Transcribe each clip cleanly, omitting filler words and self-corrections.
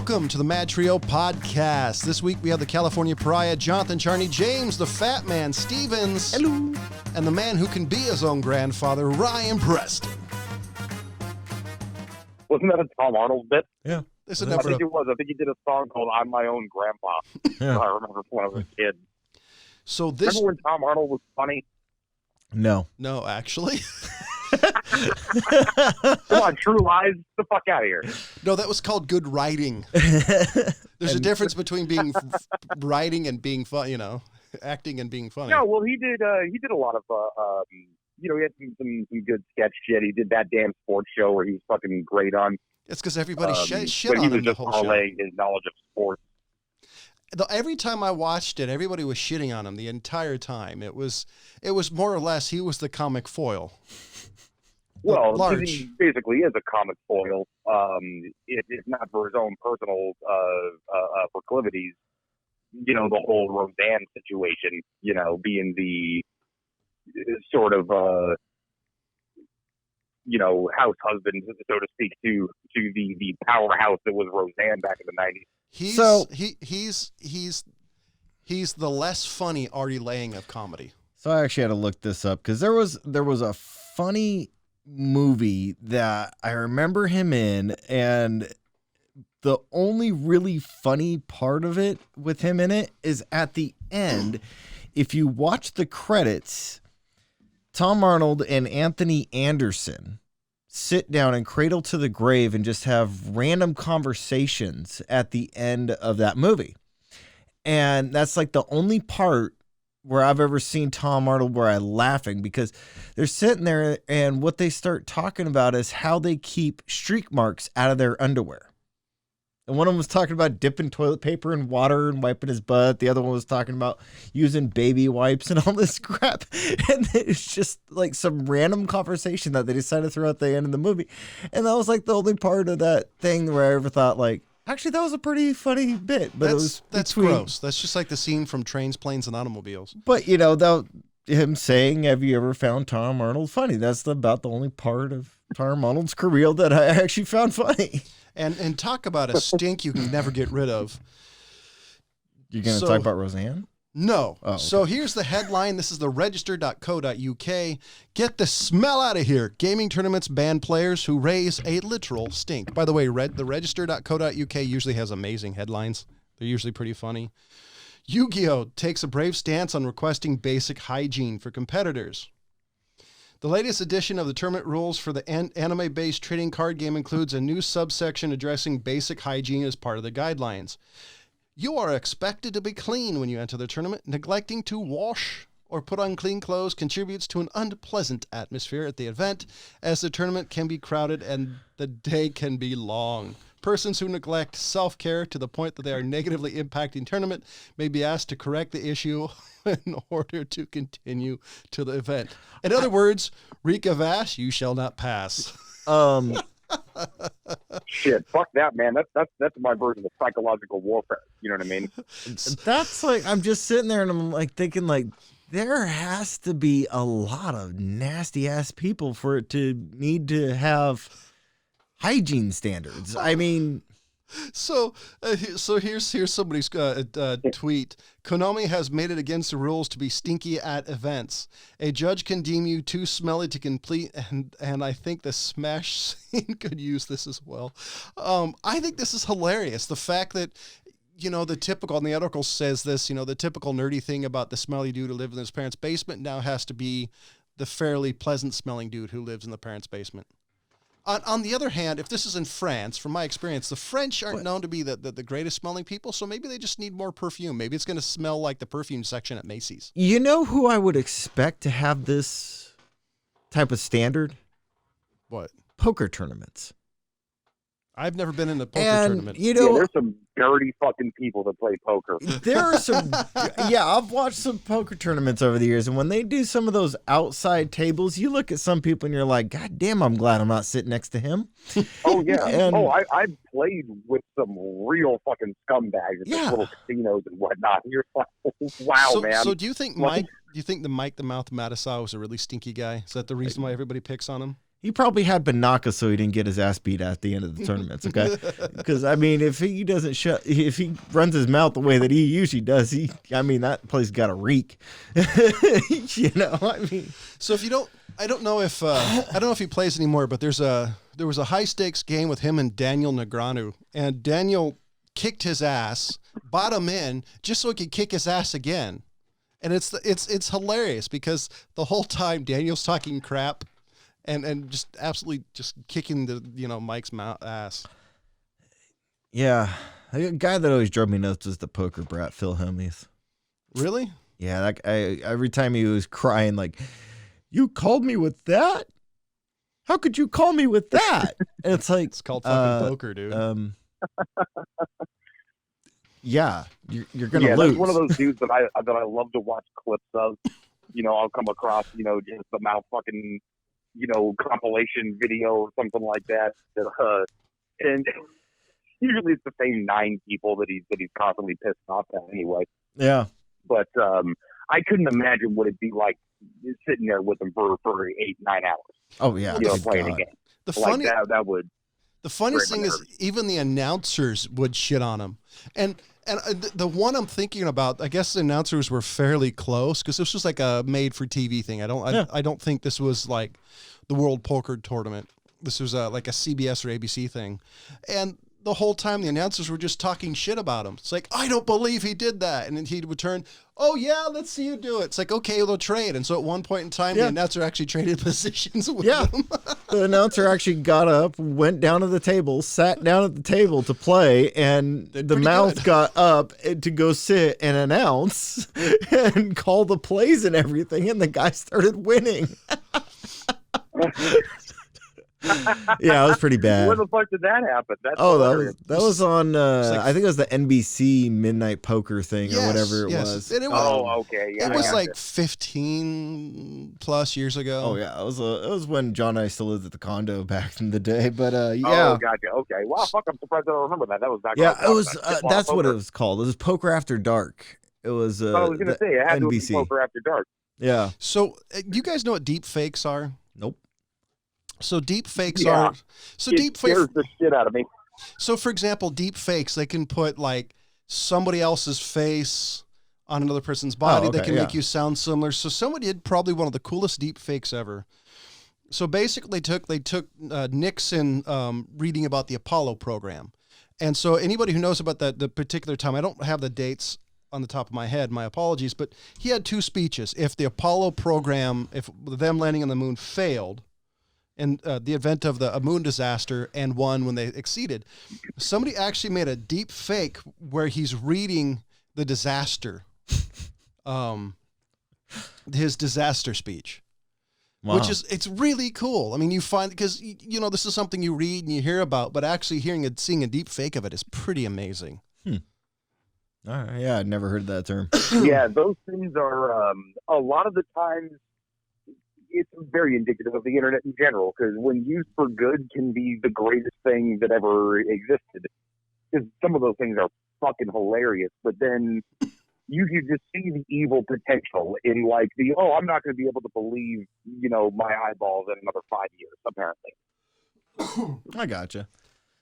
Welcome to the MadTrio podcast. This week we have the California Pariah, Jonathan Charney, James, the Fat Man, Stevens. Hello. And the man who can be his own grandfather, Ryan Preston. Wasn't that a Tom Arnold bit? Yeah. I think it was. I think he did a song called I'm My Own Grandpa. Yeah. I remember when I was a kid. So this... Remember when Tom Arnold was funny? No, actually. Come on, True Lies, get the fuck out of here. No, that was called good writing. There's a difference between being writing and being fun, acting and being funny. No, well, he did a lot of, he had some good sketch shit. He did that damn sports show where he was fucking great on. It's because everybody shit when on he was him the just whole show. parlaying his knowledge of sports. Every time I watched it, everybody was shitting on him the entire time. It was more or less he was the comic foil. Well, large. he basically is a comic foil. If not for his own personal proclivities, the whole Roseanne situation, being the sort of house husband, so to speak, to the powerhouse that was Roseanne back in the 90s. He's the less funny Artie Lang of comedy. So I actually had to look this up because there was a funny movie that I remember him in, and the only really funny part of it with him in it is at the end. If you watch the credits, Tom Arnold and Anthony Anderson sit down and cradle to the grave and just have random conversations at the end of that movie. And that's like the only part where I've ever seen Tom Arnold where I'm laughing, because they're sitting there and what they start talking about is how they keep streak marks out of their underwear. And one of them was talking about dipping toilet paper in water and wiping his butt. The other one was talking about using baby wipes and all this crap. And it's just like some random conversation that they decided to throw at the end of the movie. And that was like the only part of that thing where I ever thought, like, actually, that was a pretty funny bit. But that's gross. That's just like the scene from Trains, Planes, and Automobiles. But, him saying, have you ever found Tom Arnold funny? That's about the only part of Tom Arnold's career that I actually found funny. And talk about a stink you can never get rid of. You're going to talk about Roseanne? No. Oh, okay. So here's the headline. This is the register.co.uk. Get the smell out of here. Gaming tournaments ban players who raise a literal stink. By the way, the register.co.uk usually has amazing headlines. They're usually pretty funny. Yu-Gi-Oh! Takes a brave stance on requesting basic hygiene for competitors. The latest edition of the tournament rules for the anime-based trading card game includes a new subsection addressing basic hygiene as part of the guidelines. You are expected to be clean when you enter the tournament. Neglecting to wash or put on clean clothes contributes to an unpleasant atmosphere at the event, as the tournament can be crowded and the day can be long. Persons who neglect self-care to the point that they are negatively impacting tournament may be asked to correct the issue in order to continue to the event. In other words, reek of ass, you shall not pass. Shit, fuck that, man. That's my version of psychological warfare. You know what I mean? That's like, I'm just sitting there and I'm like thinking, like, there has to be a lot of nasty ass people for it to need to have hygiene standards. I mean, so here's somebody's tweet. Konami has made it against the rules to be stinky at events. A judge can deem you too smelly to complete, and I think the Smash scene could use this as well. I think this is hilarious. The fact that, the typical, and the article says this, the typical nerdy thing about the smelly dude who lived in his parents' basement now has to be the fairly pleasant smelling dude who lives in the parents' basement. On the other hand, if this is in France, from my experience, the French aren't known to be the greatest smelling people, so maybe they just need more perfume. Maybe it's going to smell like the perfume section at Macy's. You know who I would expect to have this type of standard? What? Poker tournaments. I've never been in a poker tournament. There's some dirty fucking people that play poker. There are some, I've watched some poker tournaments over the years, and when they do some of those outside tables, you look at some people and you're like, God damn, I'm glad I'm not sitting next to him. Oh, yeah. I played with some real fucking scumbags at the little casinos and whatnot. You're like, wow, man. So do you think the Mike the Mouth Mattisau was a really stinky guy? Is that the reason why everybody picks on him? He probably had Banaka so he didn't get his ass beat at the end of the tournaments, okay? Because, I mean, if he runs his mouth the way that he usually does, that place got a reek. You know, I mean. So I don't know if he plays anymore, but there was a high stakes game with him and Daniel Negreanu, and Daniel kicked his ass, bought him in just so he could kick his ass again. And it's hilarious because the whole time Daniel's talking crap and just absolutely just kicking Mike's ass. Yeah. A guy that always drove me nuts was the poker brat, Phil Hellmuth. Really? Yeah, that guy, every time he was crying, like, you called me with that? How could you call me with that? And it's like, it's called fucking poker, dude. Yeah, you're gonna lose. That's one of those dudes that I love to watch clips of. I'll come across just the mouth fucking compilation video or something like that. And usually it's the same 9 people that he's constantly pissed off at anyway. Yeah, but I couldn't imagine what it'd be like sitting there with him for 8-9 hours. Oh yeah, playing a game. The funniest thing is even the announcers would shit on him. And the one I'm thinking about, I guess the announcers were fairly close because this was like a made-for-TV thing. I don't think this was like the World Poker Tournament. This was like a CBS or ABC thing. And the whole time the announcers were just talking shit about him. It's like, I don't believe he did that. And then he would turn, oh yeah, let's see you do it. It's like, okay, we'll trade. And so at one point in time, the announcer actually traded positions with him. The announcer actually got up, went down to the table, sat down at the table to play, and the mouth got up to go sit and announce and call the plays and everything, and the guy started winning. Yeah, it was pretty bad. Where the fuck did that happen? That was on. I think it was the NBC Midnight Poker thing or whatever it was. And it was. Okay. Yeah, it was like 15 plus years ago. Oh yeah, it was when John and I still lived at the condo back in the day. But yeah. Oh, gotcha. Okay. Wow. Fuck. I'm surprised I don't remember that. That was back. Yeah, it was. That's what it was called. It was Poker After Dark. It was. I was gonna say it had NBC. To be Poker After Dark. Yeah. So you guys know what deep fakes are? Nope. So deep fakes are. So deep fakes scares the shit out of me. So for example, deep fakes, they can put like somebody else's face on another person's body. They can make you sound similar. So somebody did probably one of the coolest deep fakes ever. So basically, they took Nixon reading about the Apollo program, and so anybody who knows about the particular time, I don't have the dates on the top of my head. My apologies, but he had 2 speeches. If the Apollo program, if them landing on the moon failed. In the event of a moon disaster, and one when they exceeded, somebody actually made a deep fake where he's reading the disaster, his disaster speech, which it's really cool. I mean, you find, because this is something you read and you hear about, but actually seeing a deep fake of it is pretty amazing. All right, yeah, I'd never heard that term. Yeah, those things are a lot of the times. It's very indicative of the internet in general, because when used for good can be the greatest thing that ever existed. Because some of those things are fucking hilarious, but then you just see the evil potential in like I'm not going to be able to believe, my eyeballs in another 5 years, apparently. I gotcha.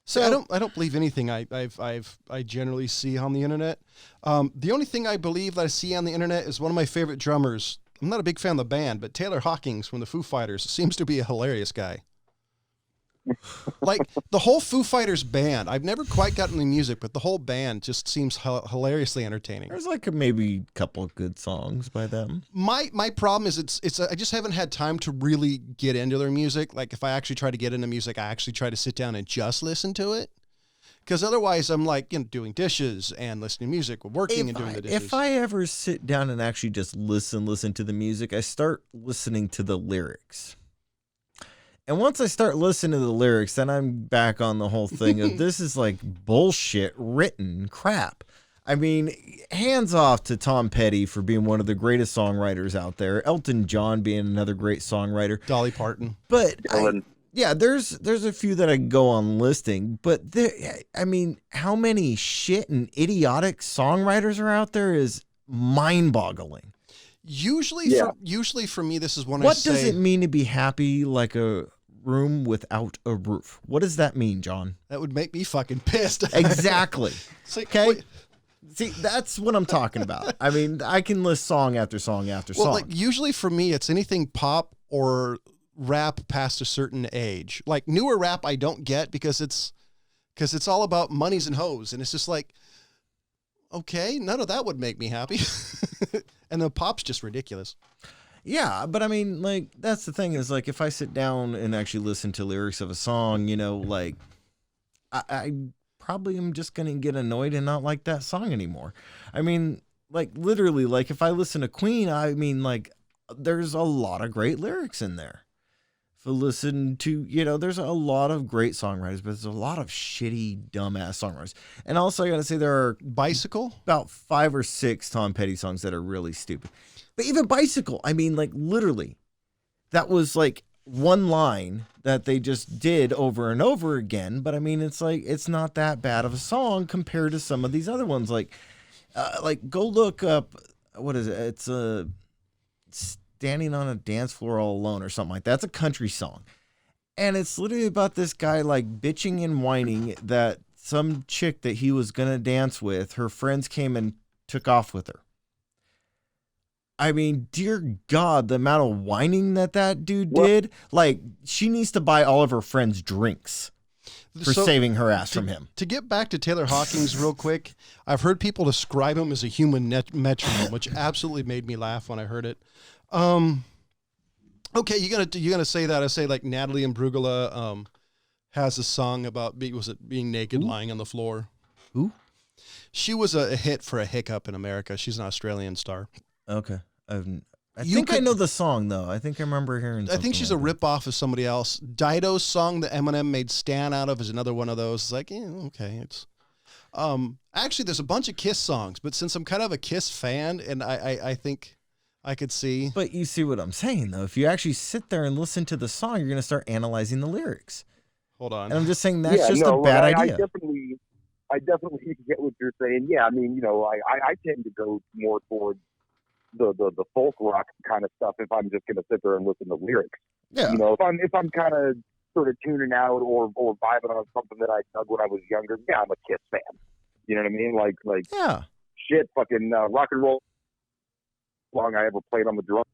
So I don't believe anything I generally see on the internet. The only thing I believe that I see on the internet is one of my favorite drummers. I'm not a big fan of the band, but Taylor Hawkins from the Foo Fighters seems to be a hilarious guy. Like the whole Foo Fighters band, I've never quite gotten the music, but the whole band just seems hilariously entertaining. There's like maybe a couple of good songs by them. My problem is it's I just haven't had time to really get into their music. Like if I actually try to get into music, I actually try to sit down and just listen to it. Because otherwise I'm like, doing dishes and listening to music, working and doing the dishes. If I ever sit down and actually just listen to the music, I start listening to the lyrics. And once I start listening to the lyrics, then I'm back on the whole thing of this is like bullshit written crap. I mean, hands off to Tom Petty for being one of the greatest songwriters out there. Elton John being another great songwriter. Dolly Parton. But there's a few that I can go on listing, but how many shit and idiotic songwriters are out there is mind-boggling. Usually for me, this is when what does it mean to be happy like a room without a roof. What does that mean, John? That would make me fucking pissed. Exactly. Like, Okay. wait. See, that's what I'm talking about. I mean, I can list song after song after Well, song. like usually for me, it's anything pop or rap past a certain age. Like newer rap, I don't get because it's all about monies and hoes, and it's just like, okay, none of that would make me happy. And the pop's just ridiculous. Yeah, but I mean, like, that's the thing is, like, if I sit down and actually listen to lyrics of a song, you know, like, I probably am just going to get annoyed and not like that song anymore. I mean, like, literally, like, if I listen to Queen, I mean, like, there's a lot of great lyrics in there. If I listen to, you know, there's a lot of great songwriters, but there's a lot of shitty, dumbass songwriters. And also, I got to say, there are Bicycle? about 5 or 6 Tom Petty songs that are really stupid. But even Bicycle, I mean, like, literally, that was like one line that they just did over and over again. But I mean, it's like, it's not that bad of a song compared to some of these other ones. Like go look up, what is it? It's Standing on a Dance Floor All Alone or something like that. That's a country song. And it's literally about this guy like bitching and whining that some chick that he was going to dance with, her friends came and took off with her. I mean, dear God, the amount of whining that dude did, like, she needs to buy all of her friends drinks for saving her ass from him. To get back to Taylor Hawkins real quick, I've heard people describe him as a human metronome, which absolutely made me laugh when I heard it. Okay, you're gonna say that. I say like Natalie Imbruglia has a song about being naked, lying on the floor. Who? She was a hit for a hiccup in America. She's an Australian star. Okay. I think I know the song, though. I think I remember hearing something. I think she's like a rip-off of somebody else. Dido's song that Eminem made Stan out of is another one of those. It's like, yeah, okay. It's actually, there's a bunch of Kiss songs, but since I'm kind of a Kiss fan, and I think I could see. But you see what I'm saying, though. If you actually sit there and listen to the song, you're going to start analyzing the lyrics. Hold on. And I'm just saying that's a bad idea. I definitely get what you're saying. Yeah, I mean, you know, I tend to go more towards the folk rock kind of stuff if I'm just going to sit there and listen to lyrics. Yeah. You know, if I'm kind of sort of tuning out or vibing on something that I dug when I was younger, yeah, I'm a Kiss fan. You know what I mean? Like yeah. Shit, fucking rock and roll song I ever played on the drum.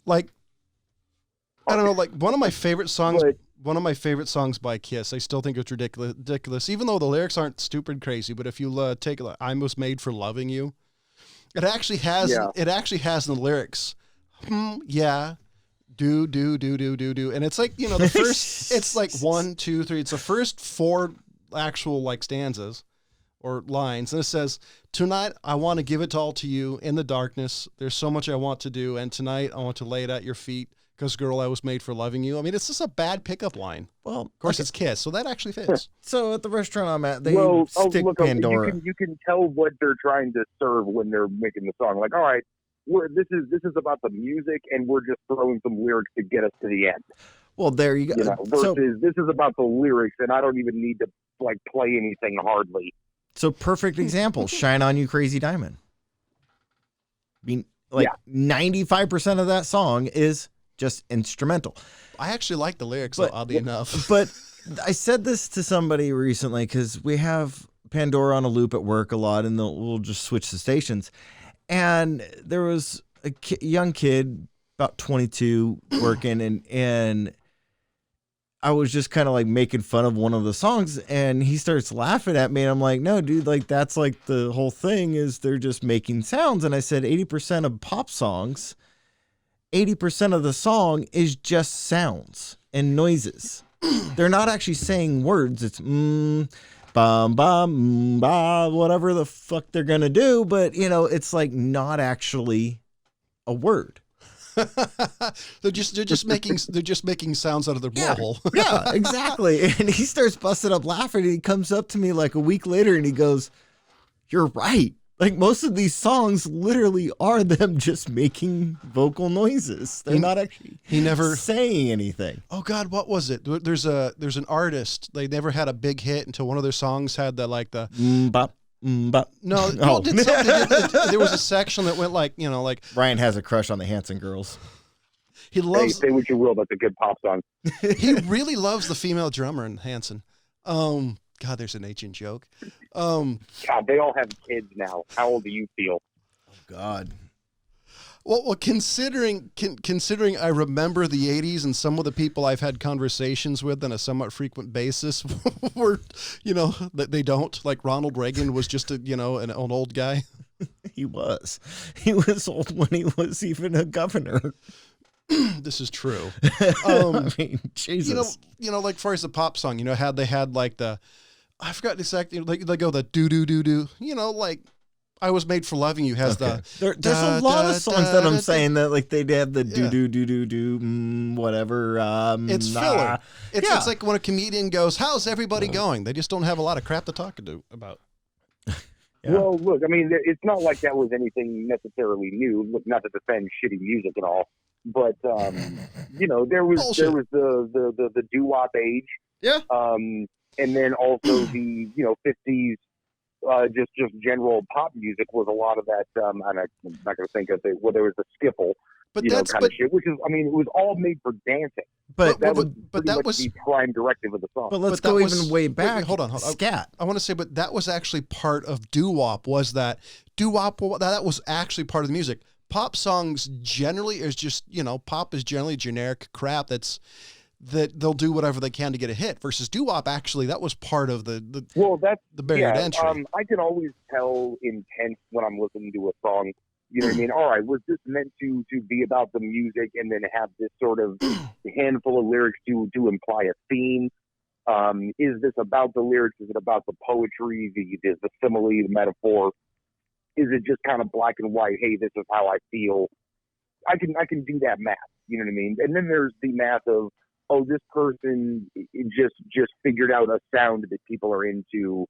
Like, I don't know, like one of my favorite songs. One of my favorite songs by Kiss. I still think it's ridiculous, even though the lyrics aren't stupid crazy. But if you take "I Was Made for Loving You," it actually has in the lyrics, yeah, do, and it's like, you know, the first. It's like 1, 2, 3. It's the first 4 actual like stanzas or lines, and it says, "Tonight I want to give it all to you in the darkness. There's so much I want to do, and tonight I want to lay it at your feet. Because, girl, I was made for loving you." I mean, it's just a bad pickup line. Well, of course, it's Kiss, so that actually fits. So at the restaurant I'm at, they stick look, Pandora. You can tell what they're trying to serve when they're making the song. Like, all right, this is about the music, and we're just throwing some lyrics to get us to the end. Well, there you go. You know, versus this is about the lyrics, and I don't even need to like play anything hardly. So perfect example, "Shine On You Crazy Diamond." I mean, like 95% of that song is just instrumental. I actually like the lyrics, though, oddly enough. But I said this to somebody recently because we have Pandora on a loop at work a lot, and we'll just switch the stations. And there was a young kid, about 22, working, and I was just kind of like making fun of one of the songs, and he starts laughing at me, and I'm like, no, dude, like that's like the whole thing is they're just making sounds. And I said 80% of pop songs, 80% of the song is just sounds and noises. They're not actually saying words. It's bum bum ba, whatever the fuck they're gonna do, but you know, it's like not actually a word. they're just making sounds out of their blowhole. Yeah, exactly. And he starts busting up laughing, and he comes up to me like a week later and he goes, "You're right. Like most of these songs literally are them just making vocal noises. They're not actually saying anything." Oh God, what was it? There's an artist. They never had a big hit until one of their songs had the bop, bop. No, there was a section that went like, you know, like Ryan has a crush on the Hanson girls. He loves. Say what you will, that's a good pop song. He really loves the female drummer in Hanson. God, there's an ancient joke. God, they all have kids now. How old do you feel? Oh God. Well, considering I remember the '80s and some of the people I've had conversations with on a somewhat frequent basis were, they don't. Like Ronald Reagan was just an old guy. He was old when he was even a governor. This is true. I mean, Jesus. Like far as the pop song, they had like I forgot exactly, like they go the do do do do, like I Was Made for Loving You has Okay. the. There's a lot of songs that I'm saying that like they'd have the do do do do do whatever. It's filler. It's like when a comedian goes, "How's everybody going?" They just don't have a lot of crap to talk about. Yeah. Well, look, I mean, it's not like that was anything necessarily new. Look, not to defend shitty music at all, but there was Bullshit. the doo-wop age, Yeah. and then also the 50s. Just general pop music was a lot of that. And I'm not going to think of it. Well, there was the skiffle, But kind of shit, which is, I mean, it was all made for dancing. But that was was the prime directive of the song. But let's But that go was- even way wait, back. hold on. Scat. I want to say, but that was actually part of doo-wop. Was that doo-wop? That was actually part of the music. Pop songs generally is just pop is generally generic crap. That they'll do whatever they can to get a hit. Versus doo-wop, actually, that was part of the barrier to entry. I can always tell intent when I'm listening to a song. You know what I mean? All right, was this meant to be about the music and then have this sort of handful of lyrics to imply a theme? Is this about the lyrics? Is it about the poetry, the simile, the metaphor? Is it just kind of black and white? Hey, this is how I feel. I can do that math. You know what I mean? And then there's the math of, oh, this person just figured out a sound that people are into,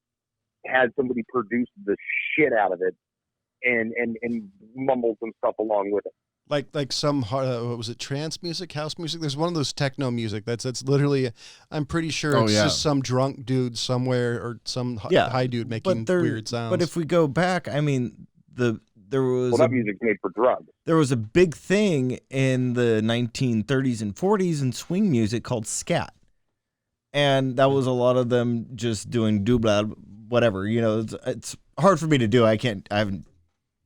had somebody produce the shit out of it, and mumble some stuff along with it. Like some what was it, trance music, house music? There's one of those techno music that's literally, I'm pretty sure it's just some drunk dude somewhere or some high dude making weird sounds. But if we go back, I mean, there was that music's made for drugs. There was a big thing in the 1930s and 40s in swing music called scat, and that was a lot of them just doing doobla, whatever. It's hard for me to do. I haven't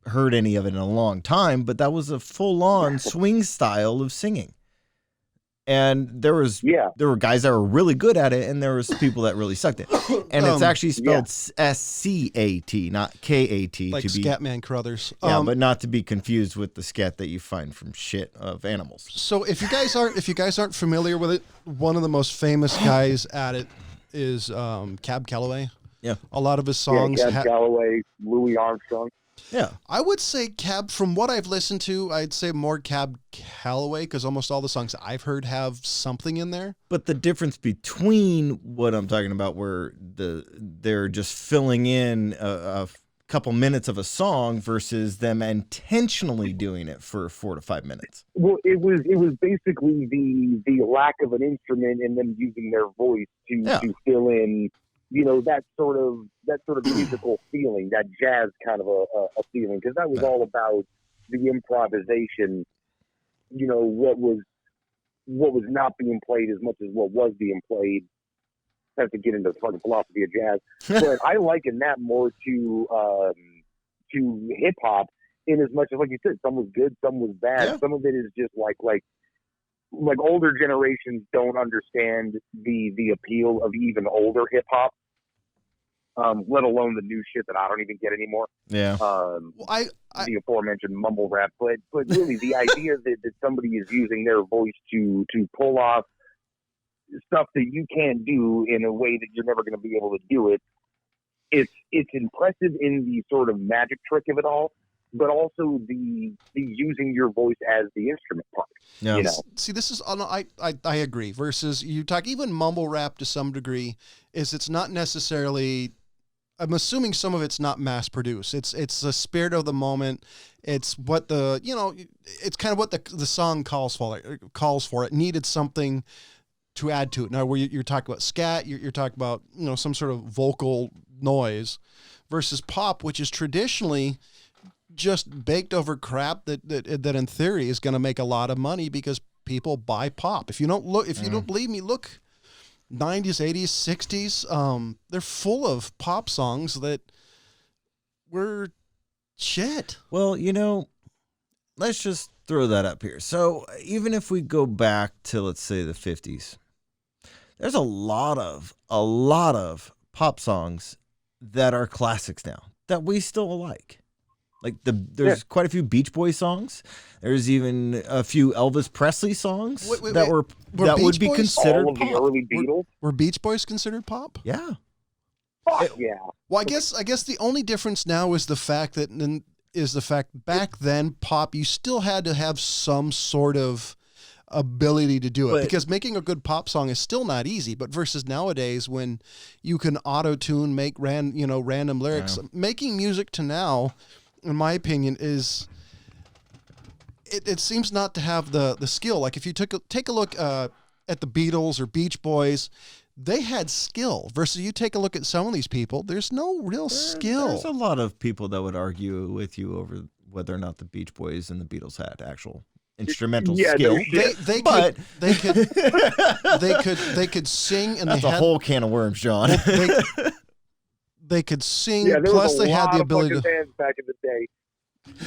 heard any of it in a long time, but that was a full-on swing style of singing. And there were guys that were really good at it, and there was people that really sucked it. And it's actually spelled S-C-A-T, not K-A-T. Like Scatman Crothers. But not to be confused with the scat that you find from shit of animals. So if you guys aren't familiar with it, one of the most famous guys at it is Cab Calloway. Yeah. A lot of his songs. Cab Calloway, Louis Armstrong. Yeah. I would say Cab, from what I've listened to, I'd say more Cab Calloway, because almost all the songs I've heard have something in there. But the difference between what I'm talking about, where they're just filling in a couple minutes of a song versus them intentionally doing it for 4 to 5 minutes. Well, it was basically the lack of an instrument and them using their voice to fill in, that sort of musical feeling, that jazz kind of a feeling, because that was all about the improvisation. What was not being played as much as what was being played. I have to get into the fucking philosophy of jazz, but I liken that more to hip hop, in as much as, like you said, some was good, some was bad. Yeah. Some of it is just like older generations don't understand the appeal of even older hip hop, let alone the new shit that I don't even get anymore. Yeah. The aforementioned mumble rap, but really the idea that somebody is using their voice to pull off stuff that you can't do in a way that you're never going to be able to do it. It's impressive in the sort of magic trick of it all, but also the using your voice as the instrument part. Yeah. See, this is, I agree. Versus you talk, even mumble rap to some degree, it's not necessarily, I'm assuming some of it's not mass produced. It's the spirit of the moment. It's what it's kind of what the song calls for. It needed something to add to it. Now, where you're talking about scat, you're talking about some sort of vocal noise, versus pop, which is traditionally just baked over crap that in theory is going to make a lot of money because people buy pop. If you don't believe me, look, 90s, 80s, 60s, they're full of pop songs that were shit. Well, let's just throw that up here. So even if we go back to, let's say, the 50s, there's a lot of pop songs that are classics now that we still like. Like there's quite a few Beach Boys songs. There's even a few Elvis Presley songs that would be considered all of pop. the early Beatles. Were Beach Boys considered pop? Yeah. Fuck yeah. Well, I guess the only difference now is the fact back then pop, you still had to have some sort of ability to do it, because making a good pop song is still not easy. But versus nowadays, when you can auto tune, make random lyrics, making music to now, in my opinion, is it seems not to have the skill. Like if you take a look at the Beatles or Beach Boys, they had skill. Versus you take a look at some of these people, there's no real skill. There's a lot of people that would argue with you over whether or not the Beach Boys and the Beatles had actual instrumental skill. They could sing, and that's a whole can of worms, John. They could sing. Yeah, there plus was a they had lot the of ability fucking to. bands back in the day.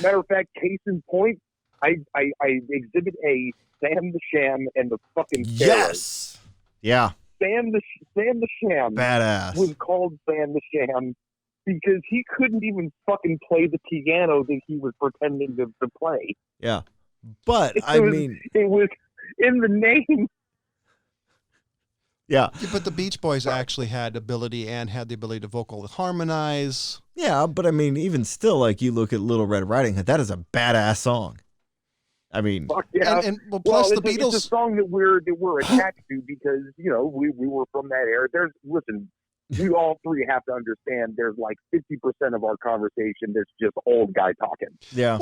Matter of fact, case in point, I exhibit a Sam the Sham and the fucking Pharaohs. Yes. Yeah. Sam the Sham Badass. was called Sam the Sham because he couldn't even fucking play the piano that he was pretending to play. Yeah. But it was in the name. Yeah. But the Beach Boys actually had the ability to vocal harmonize. Yeah, but I mean, even still, like you look at Little Red Riding Hood, that is a badass song. I mean, fuck yeah. Plus the Beatles. It's a song that we're attached to because we were from that era. We all three have to understand. There's like 50% of our conversation that's just old guy talking. Yeah,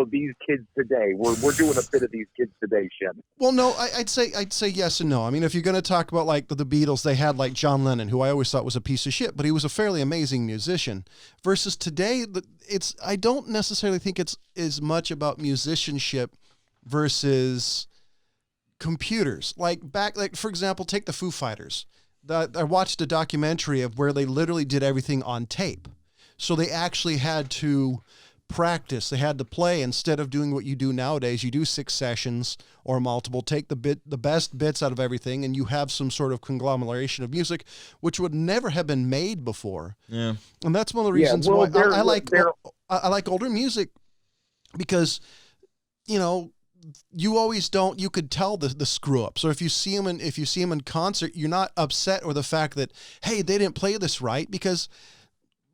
these kids today. We're doing a bit of these kids today shit. Well, no, I'd say yes and no. I mean, if you're going to talk about like the Beatles, they had like John Lennon, who I always thought was a piece of shit, but he was a fairly amazing musician. Versus today, I don't necessarily think it's as much about musicianship versus computers. Like for example, take the Foo Fighters. I watched a documentary of where they literally did everything on tape. So they actually had to practice. They had to play instead of doing what you do nowadays. You do 6 sessions or multiple, take the best bits out of everything, and you have some sort of conglomeration of music, which would never have been made before. Yeah. And that's one of the reasons why I like older music, because, you could tell the screw ups. Or if you see them in concert, you're not upset or the fact that, hey, they didn't play this right, because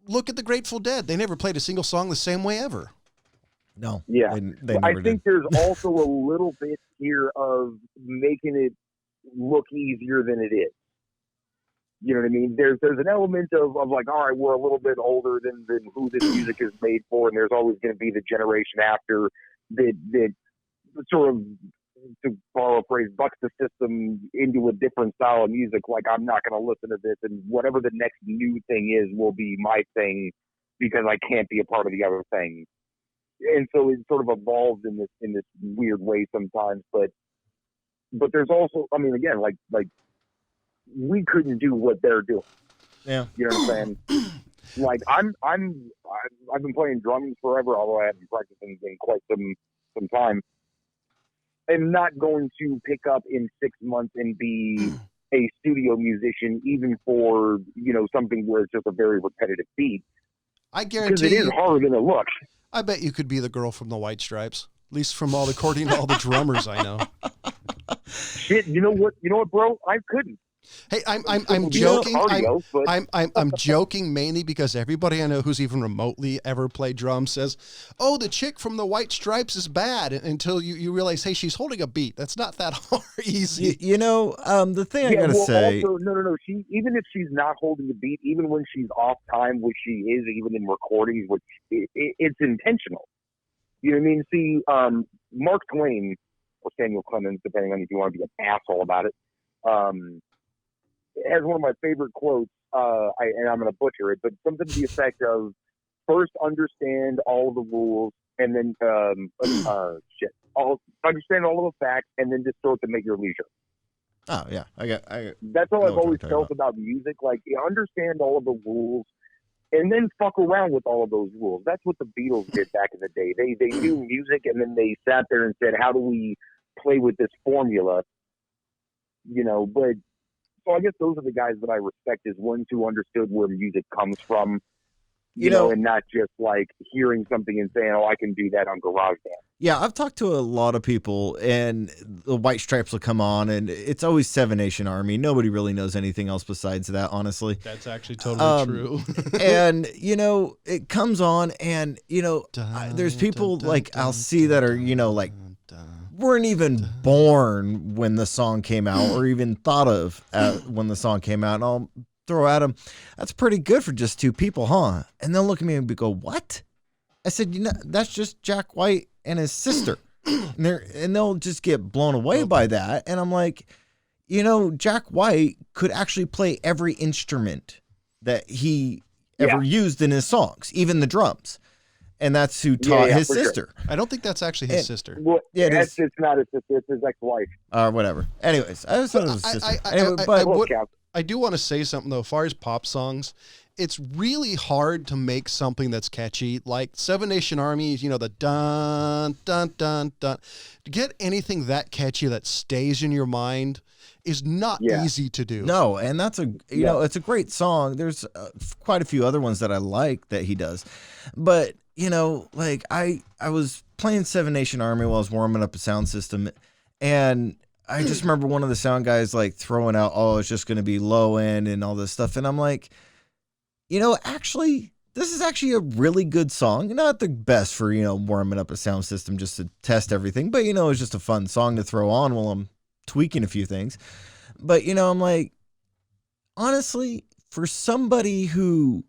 look at the Grateful Dead. They never played a single song the same way ever. No. Yeah. They I never think did. there's also a little bit here of making it look easier than it is. You know what I mean? There's an element of like, all right, we're a little bit older than who this music is made for, and there's always going to be the generation after that sort of, to borrow a phrase, bucks the system into a different style of music. Like, I'm not going to listen to this, and whatever the next new thing is will be my thing because I can't be a part of the other thing. And so it sort of evolves in this weird way sometimes. But there's also, I mean, again, like we couldn't do what they're doing. Yeah, you know what I'm saying? Like I've been playing drums forever, although I haven't practiced in quite some time. I'm not going to pick up in 6 months and be a studio musician, even for, something where it's just a very repetitive beat. I guarantee because it is harder than it looks. I bet you could be the girl from the White Stripes, at least according to all the drummers I know. Shit, you know what, bro? I couldn't. Hey, I'm joking. I'm joking mainly because everybody I know who's even remotely ever played drums says, "Oh, the chick from the White Stripes is bad," until you realize, hey, she's holding a beat. That's not that hard, easy. The thing I gotta say. Also, no. She, even if she's not holding the beat, even when she's off time, which she is, even in recordings, which it's intentional. You know what I mean? See, Mark Twain or Samuel Clemens, depending on if you want to be an asshole about it. Has one of my favorite quotes, and I'm going to butcher it, but something to the effect of, first understand all the rules, and then understand all of the facts, and then just throw it to make your leisure. Oh yeah, That's all I've always felt about music. Like, you understand all of the rules, and then fuck around with all of those rules. That's what the Beatles did back in the day. They knew music, and then they sat there and said, "How do we play with this formula?" But so I guess those are the guys that I respect, is ones who understood where music comes from. And not just like hearing something and saying, "Oh, I can do that on GarageBand." Yeah, I've talked to a lot of people, and the White Stripes will come on, and it's always Seven Nation Army. Nobody really knows anything else besides that, honestly. That's actually totally true. And, it comes on, and, there's people I'll see that are, weren't even born when the song came out, or even thought of when the song came out, and I'll throw at them, "That's pretty good for just two people, huh?" And they'll look at me and go, "What?" I said, "That's just Jack White and his sister." and they'll just get blown away by that. And I'm like, Jack White could actually play every instrument that he ever used in his songs, even the drums. And that's who taught his sister. Sure. I don't think that's actually his sister. Well, it's not his sister, it's his ex-wife. Whatever. Anyways, I just thought it was his sister. I do want to say something, though. As far as pop songs, it's really hard to make something that's catchy. Like Seven Nation Army, the dun, dun, dun, dun. To get anything that catchy that stays in your mind is not easy to do. No, and that's it's a great song. There's quite a few other ones that I like that he does. But, I was playing Seven Nation Army while I was warming up a sound system, and I just remember one of the sound guys throwing out, "Oh, it's just going to be low end and all this stuff." And I'm like, actually, this is actually a really good song. Not the best for, warming up a sound system just to test everything, but, it's just a fun song to throw on while I'm tweaking a few things. But, I'm like, honestly, for somebody who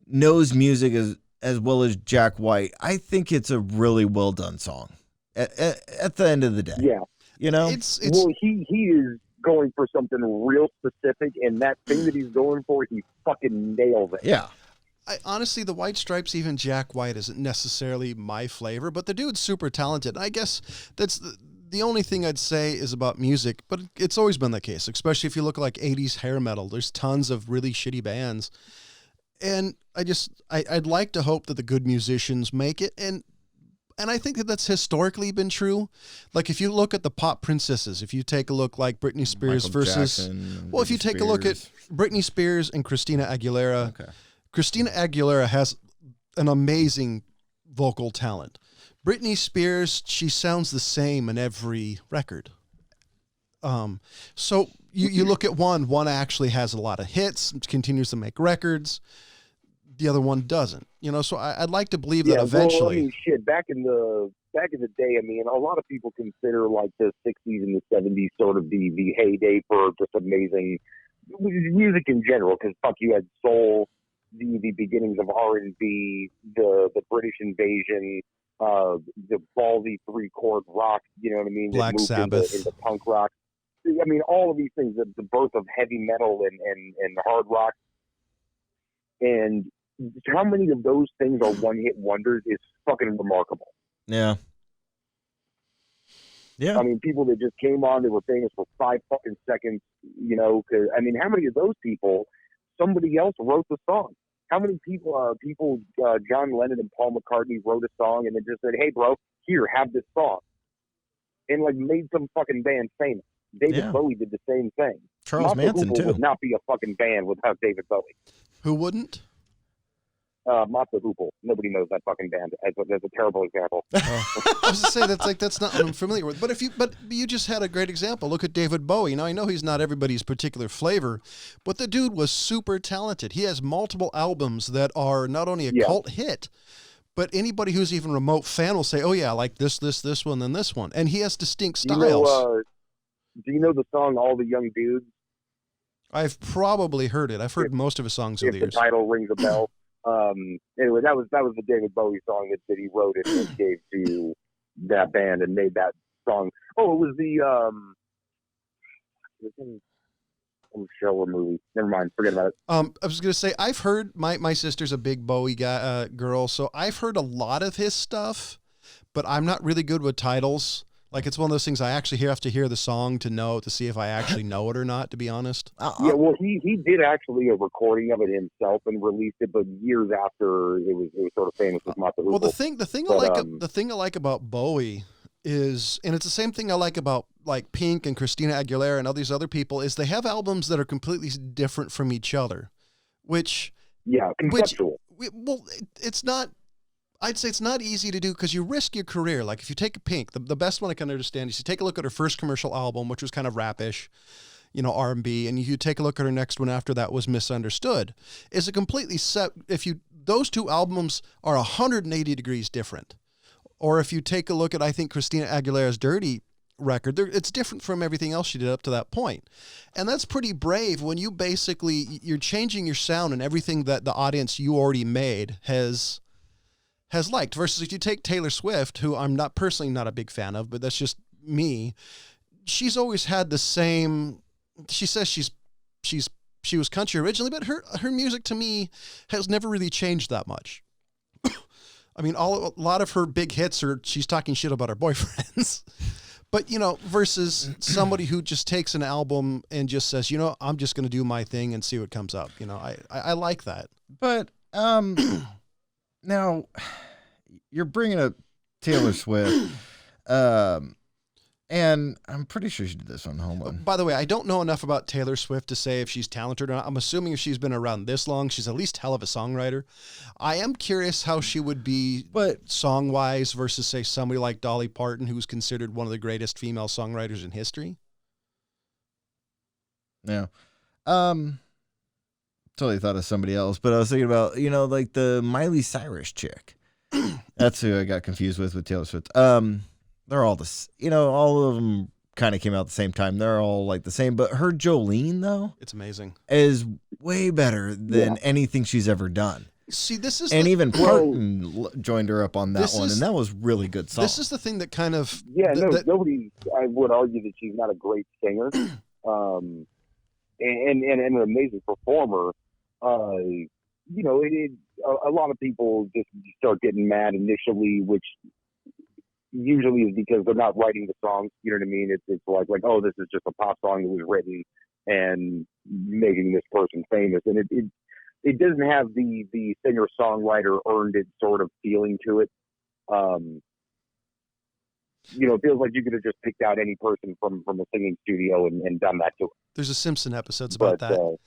knows music as well as Jack White, I think it's a really well done song at the end of the day. Yeah. It's well, he is going for something real specific, and that thing that he's going for, he fucking nails it. Yeah. Honestly, the White Stripes, even Jack White, isn't necessarily my flavor, but the dude's super talented. I guess that's the only thing I'd say is about music, but it's always been the case, especially if you look like 80s hair metal. There's tons of really shitty bands. And I'd like to hope that the good musicians make it, and I think that that's historically been true. Like, if you look at the pop princesses, if you take a look like Britney Spears if you take a look at Britney Spears and Christina Aguilera, Christina Aguilera has an amazing vocal talent. Britney Spears, she sounds the same in every record. So you look at one actually has a lot of hits, continues to make records. The other one doesn't, so I'd like to believe that eventually. Well, shit, back in the day, a lot of people consider like the 60s and the 70s sort of the heyday for just amazing music in general, because fuck, you had soul, the beginnings of R&B, the British invasion, the ballsy 3-chord rock, you know what I mean? Black Sabbath. Into punk rock. All of these things, the birth of heavy metal and hard rock. And how many of those things are one-hit wonders is fucking remarkable. Yeah. Yeah. People that just came on, they were famous for 5 fucking seconds, cause, how many of those people, somebody else wrote the song? How many people, John Lennon and Paul McCartney wrote a song and then just said, "Hey bro, here, have this song." And made some fucking band famous. David Bowie did the same thing. Charles Manson too. Would not be a fucking band without David Bowie. Who wouldn't? Mata Hoople. Nobody knows that fucking band. That's a terrible example. I was to say that's not what I'm familiar with. But you just had a great example. Look at David Bowie. Now I know he's not everybody's particular flavor, but the dude was super talented. He has multiple albums that are not only a cult hit, but anybody who's even remote fan will say, "Oh yeah, I like this one, then this one." And he has distinct styles. Do you know the song "All the Young Dudes"? I've probably heard it. I've heard most of his songs over the years. The title rings a bell. Anyway, that was the David Bowie song that he wrote it and gave to that band and made that song. Oh, it was the show or movie. Never mind. Forget about it. I was gonna say I've heard my sister's a big Bowie guy, girl, so I've heard a lot of his stuff, but I'm not really good with titles. Like it's one of those things I actually have to hear the song to see if I actually know it or not. To be honest. Yeah, well, he did actually a recording of it himself and released it, but years after it was sort of famous with Mata Hoople. Well, the thing I like about Bowie is, and it's the same thing I like about like Pink and Christina Aguilera and all these other people, is they have albums that are completely different from each other, conceptual. It's not. I'd say it's not easy to do because you risk your career. Like if you take a Pink, the best one I can understand is you take a look at her first commercial album, which was kind of rap-ish, R&B, and you take a look at her next one after that was Misunderstood. Is a completely set. Those two albums are 180 degrees different. Or if you take a look at, I think, Christina Aguilera's Dirty record, it's different from everything else she did up to that point. And that's pretty brave when you're changing your sound and everything that the audience you already made has liked, versus if you take Taylor Swift, who I'm not a big fan of, but that's just me. She's always had the same, she says she was country originally, but her music to me has never really changed that much. I mean, a lot of her big hits are she's talking shit about her boyfriends. But, versus somebody who just takes an album and just says, I'm just going to do my thing and see what comes up. I like that. But now you're bringing up Taylor Swift. And I'm pretty sure she did this on Home Alone. By the way, I don't know enough about Taylor Swift to say if she's talented or not. I'm assuming if she's been around this long, she's at least hell of a songwriter. I am curious how she would be song-wise versus, say, somebody like Dolly Parton, who's considered one of the greatest female songwriters in history. Yeah. Totally thought of somebody else, but I was thinking about, like the Miley Cyrus chick. That's who I got confused with Taylor Swift. They're all all of them kind of came out at the same time. They're all like the same, but her Jolene though, it's amazing, is way better than anything she's ever done. See, this is even Parton joined her up on that one, and that was really good song. This is the thing that kind of nobody. I would argue that she's not a great singer, and an amazing performer. A lot of people just start getting mad initially, which usually is because they're not writing the songs. You know what I mean? It's like, oh, this is just a pop song that was written and making this person famous, and it doesn't have the singer songwriter earned it sort of feeling to it. It feels like you could have just picked out any person from a singing studio and done that to it. There's a Simpson episodes about that.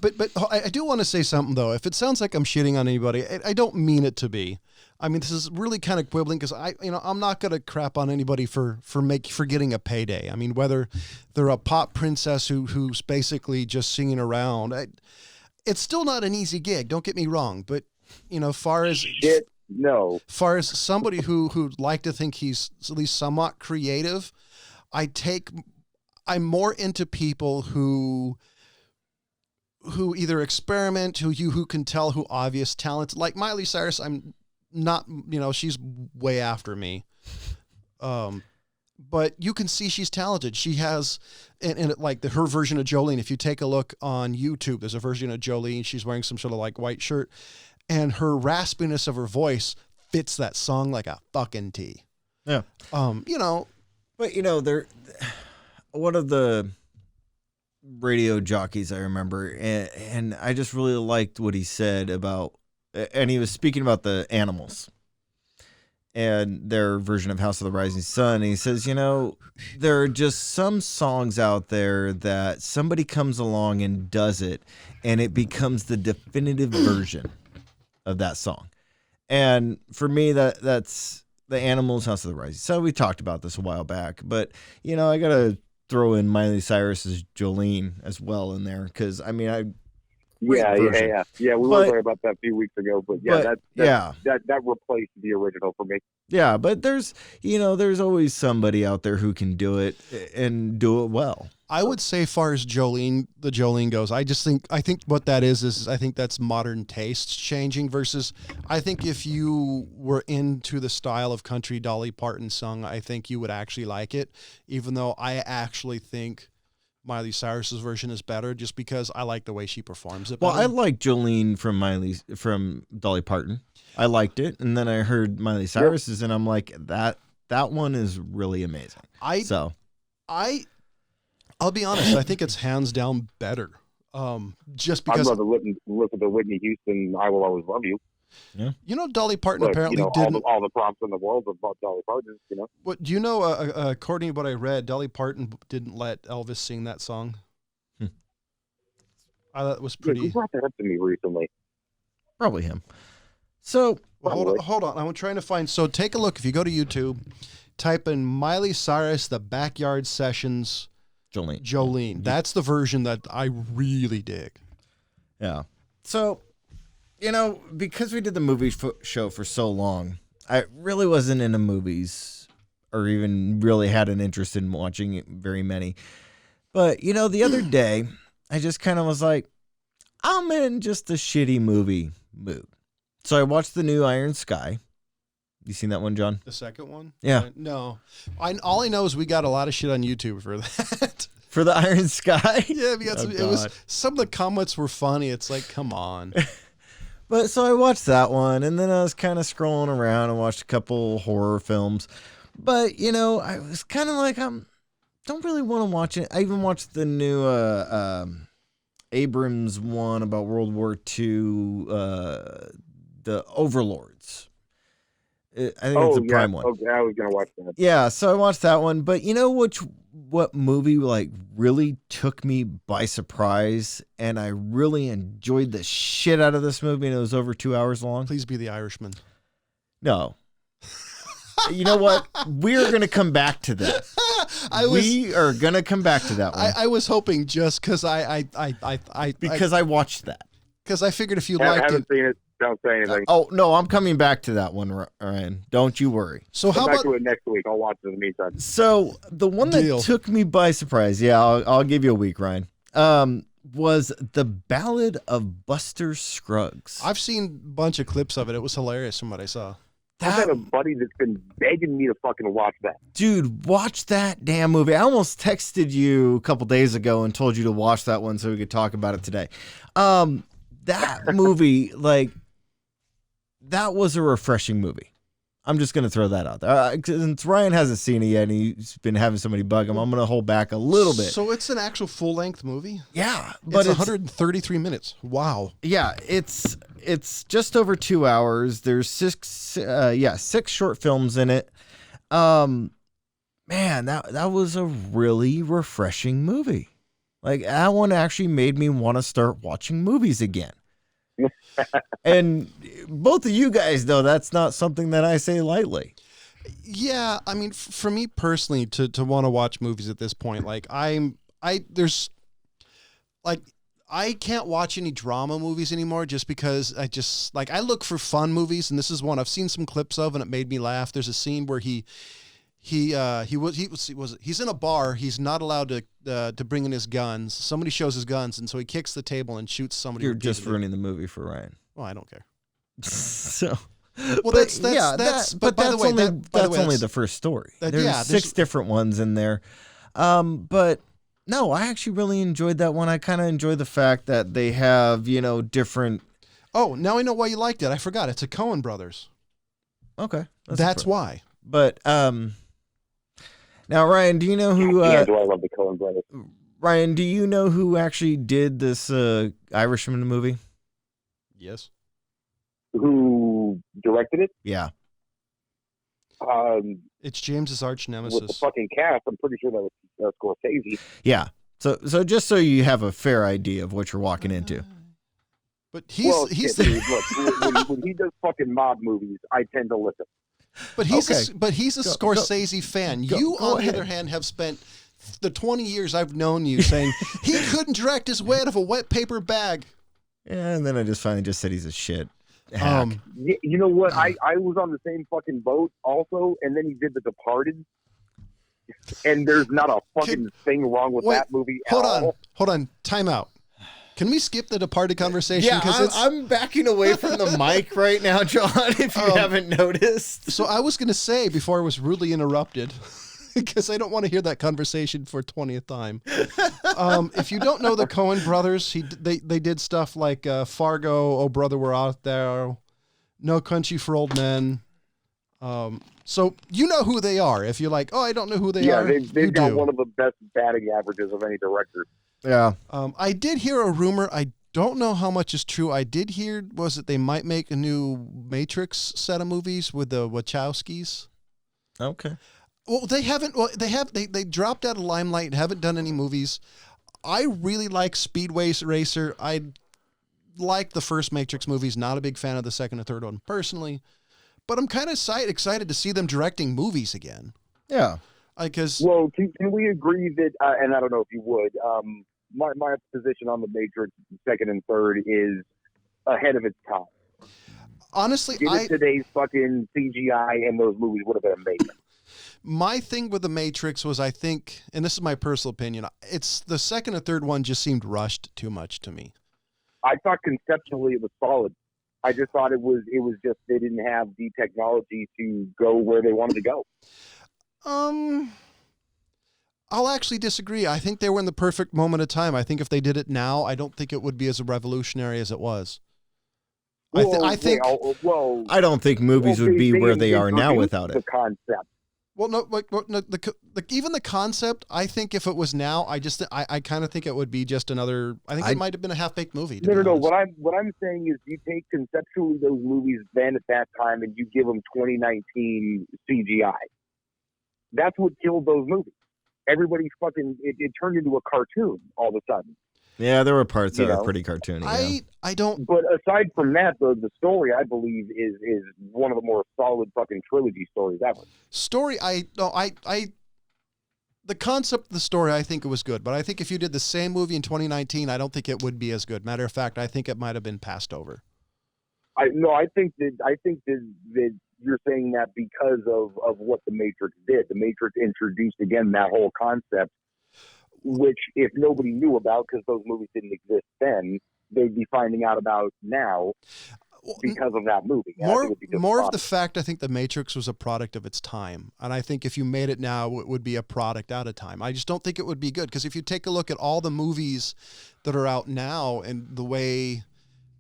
But I do want to say something though. If it sounds like I'm shitting on anybody, I don't mean it to be. I mean, this is really kind of quibbling because I'm not going to crap on anybody for getting a payday. I mean, whether they're a pop princess who's basically just singing around, it's still not an easy gig. Don't get me wrong, but far as somebody who'd like to think he's at least somewhat creative, I'm more into people who either experiment, who can tell who obvious talent. Like Miley Cyrus, I'm not, she's way after me. But you can see she's talented. She has, and her version of Jolene, if you take a look on YouTube, there's a version of Jolene. She's wearing some sort of like white shirt, and her raspiness of her voice fits that song like a fucking T. Yeah. But they're one of the radio jockeys I remember, and I just really liked what he said about, and he was speaking about the Animals and their version of House of the Rising Sun. And he says, there are just some songs out there that somebody comes along and does it, and it becomes the definitive version of that song. And for me, that's the Animals, House of the Rising Sun. We talked about this a while back, but I gotta throw in Miley Cyrus's Jolene as well in there because I mean we were talking about that a few weeks ago, but that replaced the original for me. Yeah, but there's always somebody out there who can do it and do it well. I would say, far as the Jolene goes, I think what that is I think that's modern tastes changing versus, I think if you were into the style of country Dolly Parton sung, I think you would actually like it, even though I actually think Miley Cyrus's version is better, just because I like the way she performs it. Well, better. I like Jolene from Dolly Parton. I liked it, and then I heard Miley Cyrus's, and I'm like, that one is really amazing. I'll be honest. I think it's hands down better. Just because I'd rather listen to Whitney Houston. I Will Always Love You. Yeah. You know, Dolly Parton apparently didn't all the prompts in the world about Dolly Parton. You know, what do you know? According to what I read, Dolly Parton didn't let Elvis sing that song. I thought it was pretty. Who brought that up to me recently? Probably him. So hold on. I'm trying to find. So take a look. If you go to YouTube, type in Miley Cyrus, the Backyard Sessions, Jolene. That's the version that I really dig. Yeah. So, because we did the movie show for so long, I really wasn't into movies or even really had an interest in watching very many. But, the other day, I just kind of was like, I'm in just a shitty movie mood. So I watched the new Iron Sky. You seen that one, John? The second one? Yeah. No. All I know is we got a lot of shit on YouTube for that. For the Iron Sky? Yeah, because it was some of the comments were funny. It's like, come on. But so I watched that one, and then I was kind of scrolling around and watched a couple horror films. But, I was kind of like, don't really want to watch it. I even watched the new Abrams one about World War II, the Overlords. I think it's a Prime one. Okay, I was going to watch that. Yeah, so I watched that one. But what movie really took me by surprise, and I really enjoyed the shit out of this movie, and it was over 2 hours long? Please be The Irishman. No. You know what? We're going to come back to that. We are going to come back to that one. I was hoping just because I watched that. Because I figured if you I liked haven't it. seen it. Don't say anything. Oh, no, I'm coming back to that one, Ryan. Don't you worry. So Come back to it next week. I'll watch it in the meantime. So the one that took me by surprise, I'll give you a week, Ryan, was The Ballad of Buster Scruggs. I've seen a bunch of clips of it. It was hilarious from what I saw. I've had a buddy that's been begging me to fucking watch that. Dude, watch that damn movie. I almost texted you a couple days ago and told you to watch that one so we could talk about it today. That movie, that was a refreshing movie. I'm just going to throw that out there. Since Ryan hasn't seen it yet and he's been having somebody bug him, I'm going to hold back a little bit. So it's an actual full-length movie? Yeah. But it's 133 minutes. Wow. Yeah, it's just over 2 hours. There's six short films in it. Man, that was a really refreshing movie. That one actually made me want to start watching movies again. And both of you guys know that's not something that I say lightly. Yeah, I mean, for me personally, to want to watch movies at this point, I can't watch any drama movies anymore just because I look for fun movies, and this is one I've seen some clips of, and it made me laugh. There's a scene where he's in a bar. He's not allowed to bring in his guns. Somebody shows his guns, and so he kicks the table and shoots somebody. You're just ruining the movie for Ryan. Well, I don't care. So, well, that's only the first story. There's 6 different ones in there. But no, I actually really enjoyed that one. I kind of enjoy the fact that they have, different. Oh, now I know why you liked it. I forgot. It's a Coen Brothers. Okay. That's why. But, now, Ryan, do you know who? Do I love the Coen Brothers? Ryan, do you know who actually did this Irishman movie? Yes. Who directed it? Yeah. It's James's arch nemesis. With the fucking cast, I'm pretty sure that was Scorsese. Yeah. So just so you have a fair idea of what you're walking into. But he's dude, look, when he does fucking mob movies, I tend to listen. But he's a Scorsese fan. On the other hand, have spent the 20 years I've known you saying he couldn't direct his way out of a wet paper bag. Yeah, and then I just finally just said he's a shit hack. You know what? I was on the same fucking boat also, and then he did The Departed, and there's not a fucking thing wrong with that movie at all. Hold on. Time out. Can we skip the Departed conversation? Yeah, I'm backing away from the mic right now, John, if you haven't noticed. So I was going to say, before I was rudely interrupted, because I don't want to hear that conversation for 20th time. If you don't know the Coen brothers, they did stuff like Fargo, Oh Brother, We're Out There, No Country for Old Men. So you know who they are. If you're like, oh, I don't know who they are. Yeah, they've got do. one of the best batting averages of any director. Yeah. I did hear a rumor. I don't know how much is true. I did hear was that they might make a new Matrix set of movies with the Wachowskis. Okay. Well, they haven't. Well, they dropped out of limelight and haven't done any movies. I really like Speedway Racer. I like the first Matrix movies. Not a big fan of the second or third one personally, but I'm kind of excited to see them directing movies again. Yeah. Well, can we agree that? And I don't know if you would. My position on the Matrix second and third is ahead of its time. Honestly, today's fucking CGI and those movies would have been amazing. My thing with the Matrix was, I think, and this is my personal opinion, it's the second and third one just seemed rushed too much to me. I thought conceptually it was solid. I just thought it was just they didn't have the technology to go where they wanted to go. I'll actually disagree. I think they were in the perfect moment of time. I think if they did it now, I don't think it would be as revolutionary as it was. I don't think movies would be where they are now without it. The concept. Well, no, even the concept. I think if it was now, I kind of think it would be just another. I think it might have been a half-baked movie. No. What I'm saying is, you take conceptually those movies then at that time, and you give them 2019 CGI. That's what killed those movies. Everybody's fucking. It turned into a cartoon all of a sudden. Yeah, there were parts that are pretty cartoony. I don't. But aside from that, the story I believe is one of the more solid fucking trilogy stories ever. The concept of the story, I think it was good, but I think if you did the same movie in 2019, I don't think it would be as good. Matter of fact, I think it might have been passed over. I think that you're saying that because of what the Matrix did. The Matrix introduced again that whole concept, which if nobody knew about because those movies didn't exist then, they'd be finding out about now because of that movie. More of the fact, I think the Matrix was a product of its time. And I think if you made it now, it would be a product out of time. I just don't think it would be good. Because if you take a look at all the movies that are out now and the way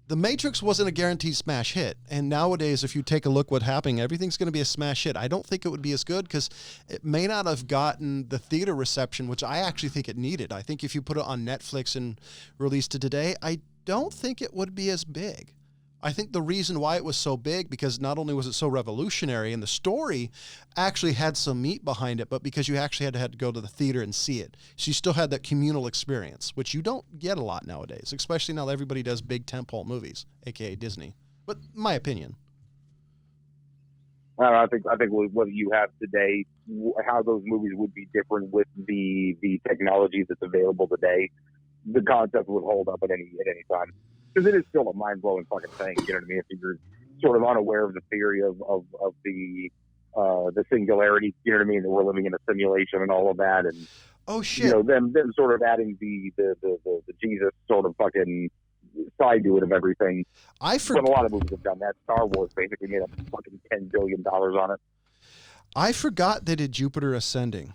the Matrix wasn't a guaranteed smash hit. And nowadays, if you take a look what's happening, everything's going to be a smash hit. I don't think it would be as good because it may not have gotten the theater reception, which I actually think it needed. I think if you put it on Netflix and released it today, I don't think it would be as big. I think the reason why it was so big, because not only was it so revolutionary and the story actually had some meat behind it, but because you actually had to go to the theater and see it. So you still had that communal experience, which you don't get a lot nowadays, especially now that everybody does big tentpole movies, aka Disney. But my opinion. I think what you have today, how those movies would be different with the technology that's available today, the concept would hold up at any time. Because it is still a mind-blowing fucking thing, you know what I mean? If you're sort of unaware of the theory of the singularity, you know what I mean? That we're living in a simulation and all of that, and oh shit, you know, them sort of adding the Jesus sort of fucking side to it of everything. But a lot of movies have done that. Star Wars basically made up fucking $10 billion on it. I forgot they did Jupiter Ascending.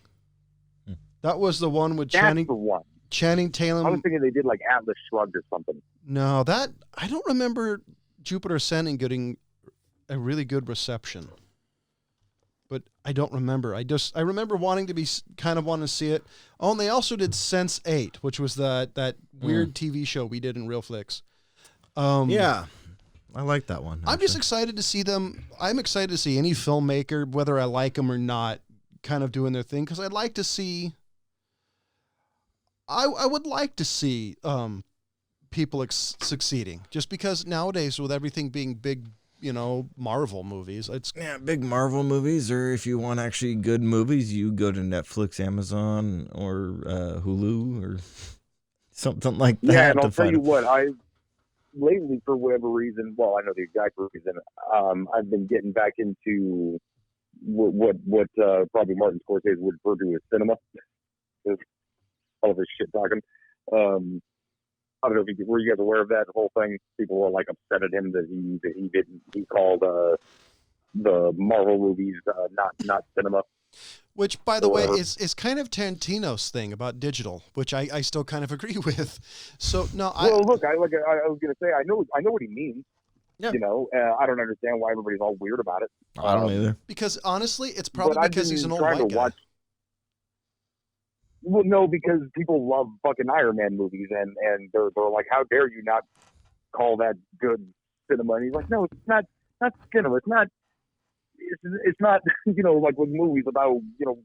That was the one with That's the one. Channing Tatum. I was thinking they did like Atlas Shrugged or something. No, I don't remember Jupiter Ascending getting a really good reception. But I don't remember. I remember wanting to see it. Oh, and they also did Sense8, which was that weird TV show we did in Real Flicks. Yeah. I like that one. I'm just excited to see them. I'm excited to see any filmmaker, whether I like them or not, kind of doing their thing, because I'd like to see I would like to see people succeeding, just because nowadays with everything being big, Marvel movies, big Marvel movies, or if you want actually good movies, you go to Netflix, Amazon, or Hulu, or something like that. Yeah, and I'll tell you what, lately, for whatever reason, well, I know the exact reason, I've been getting back into what probably Martin Scorsese would refer to as cinema. All of his shit talking. I don't know if were you guys aware of that whole thing? People were like upset at him that he called the Marvel movies not cinema. Which, by the way, is kind of Tarantino's thing about digital, which I still kind of agree with. So no, look, I was gonna say I know what he means. Yeah. You know, I don't understand why everybody's all weird about it. I don't either. Because honestly, it's probably because he's an old white guy. Well, no, because people love fucking Iron Man movies, and they're like, how dare you not call that good cinema? And he's like, no, it's not cinema. It's not you know, like with movies about, you know,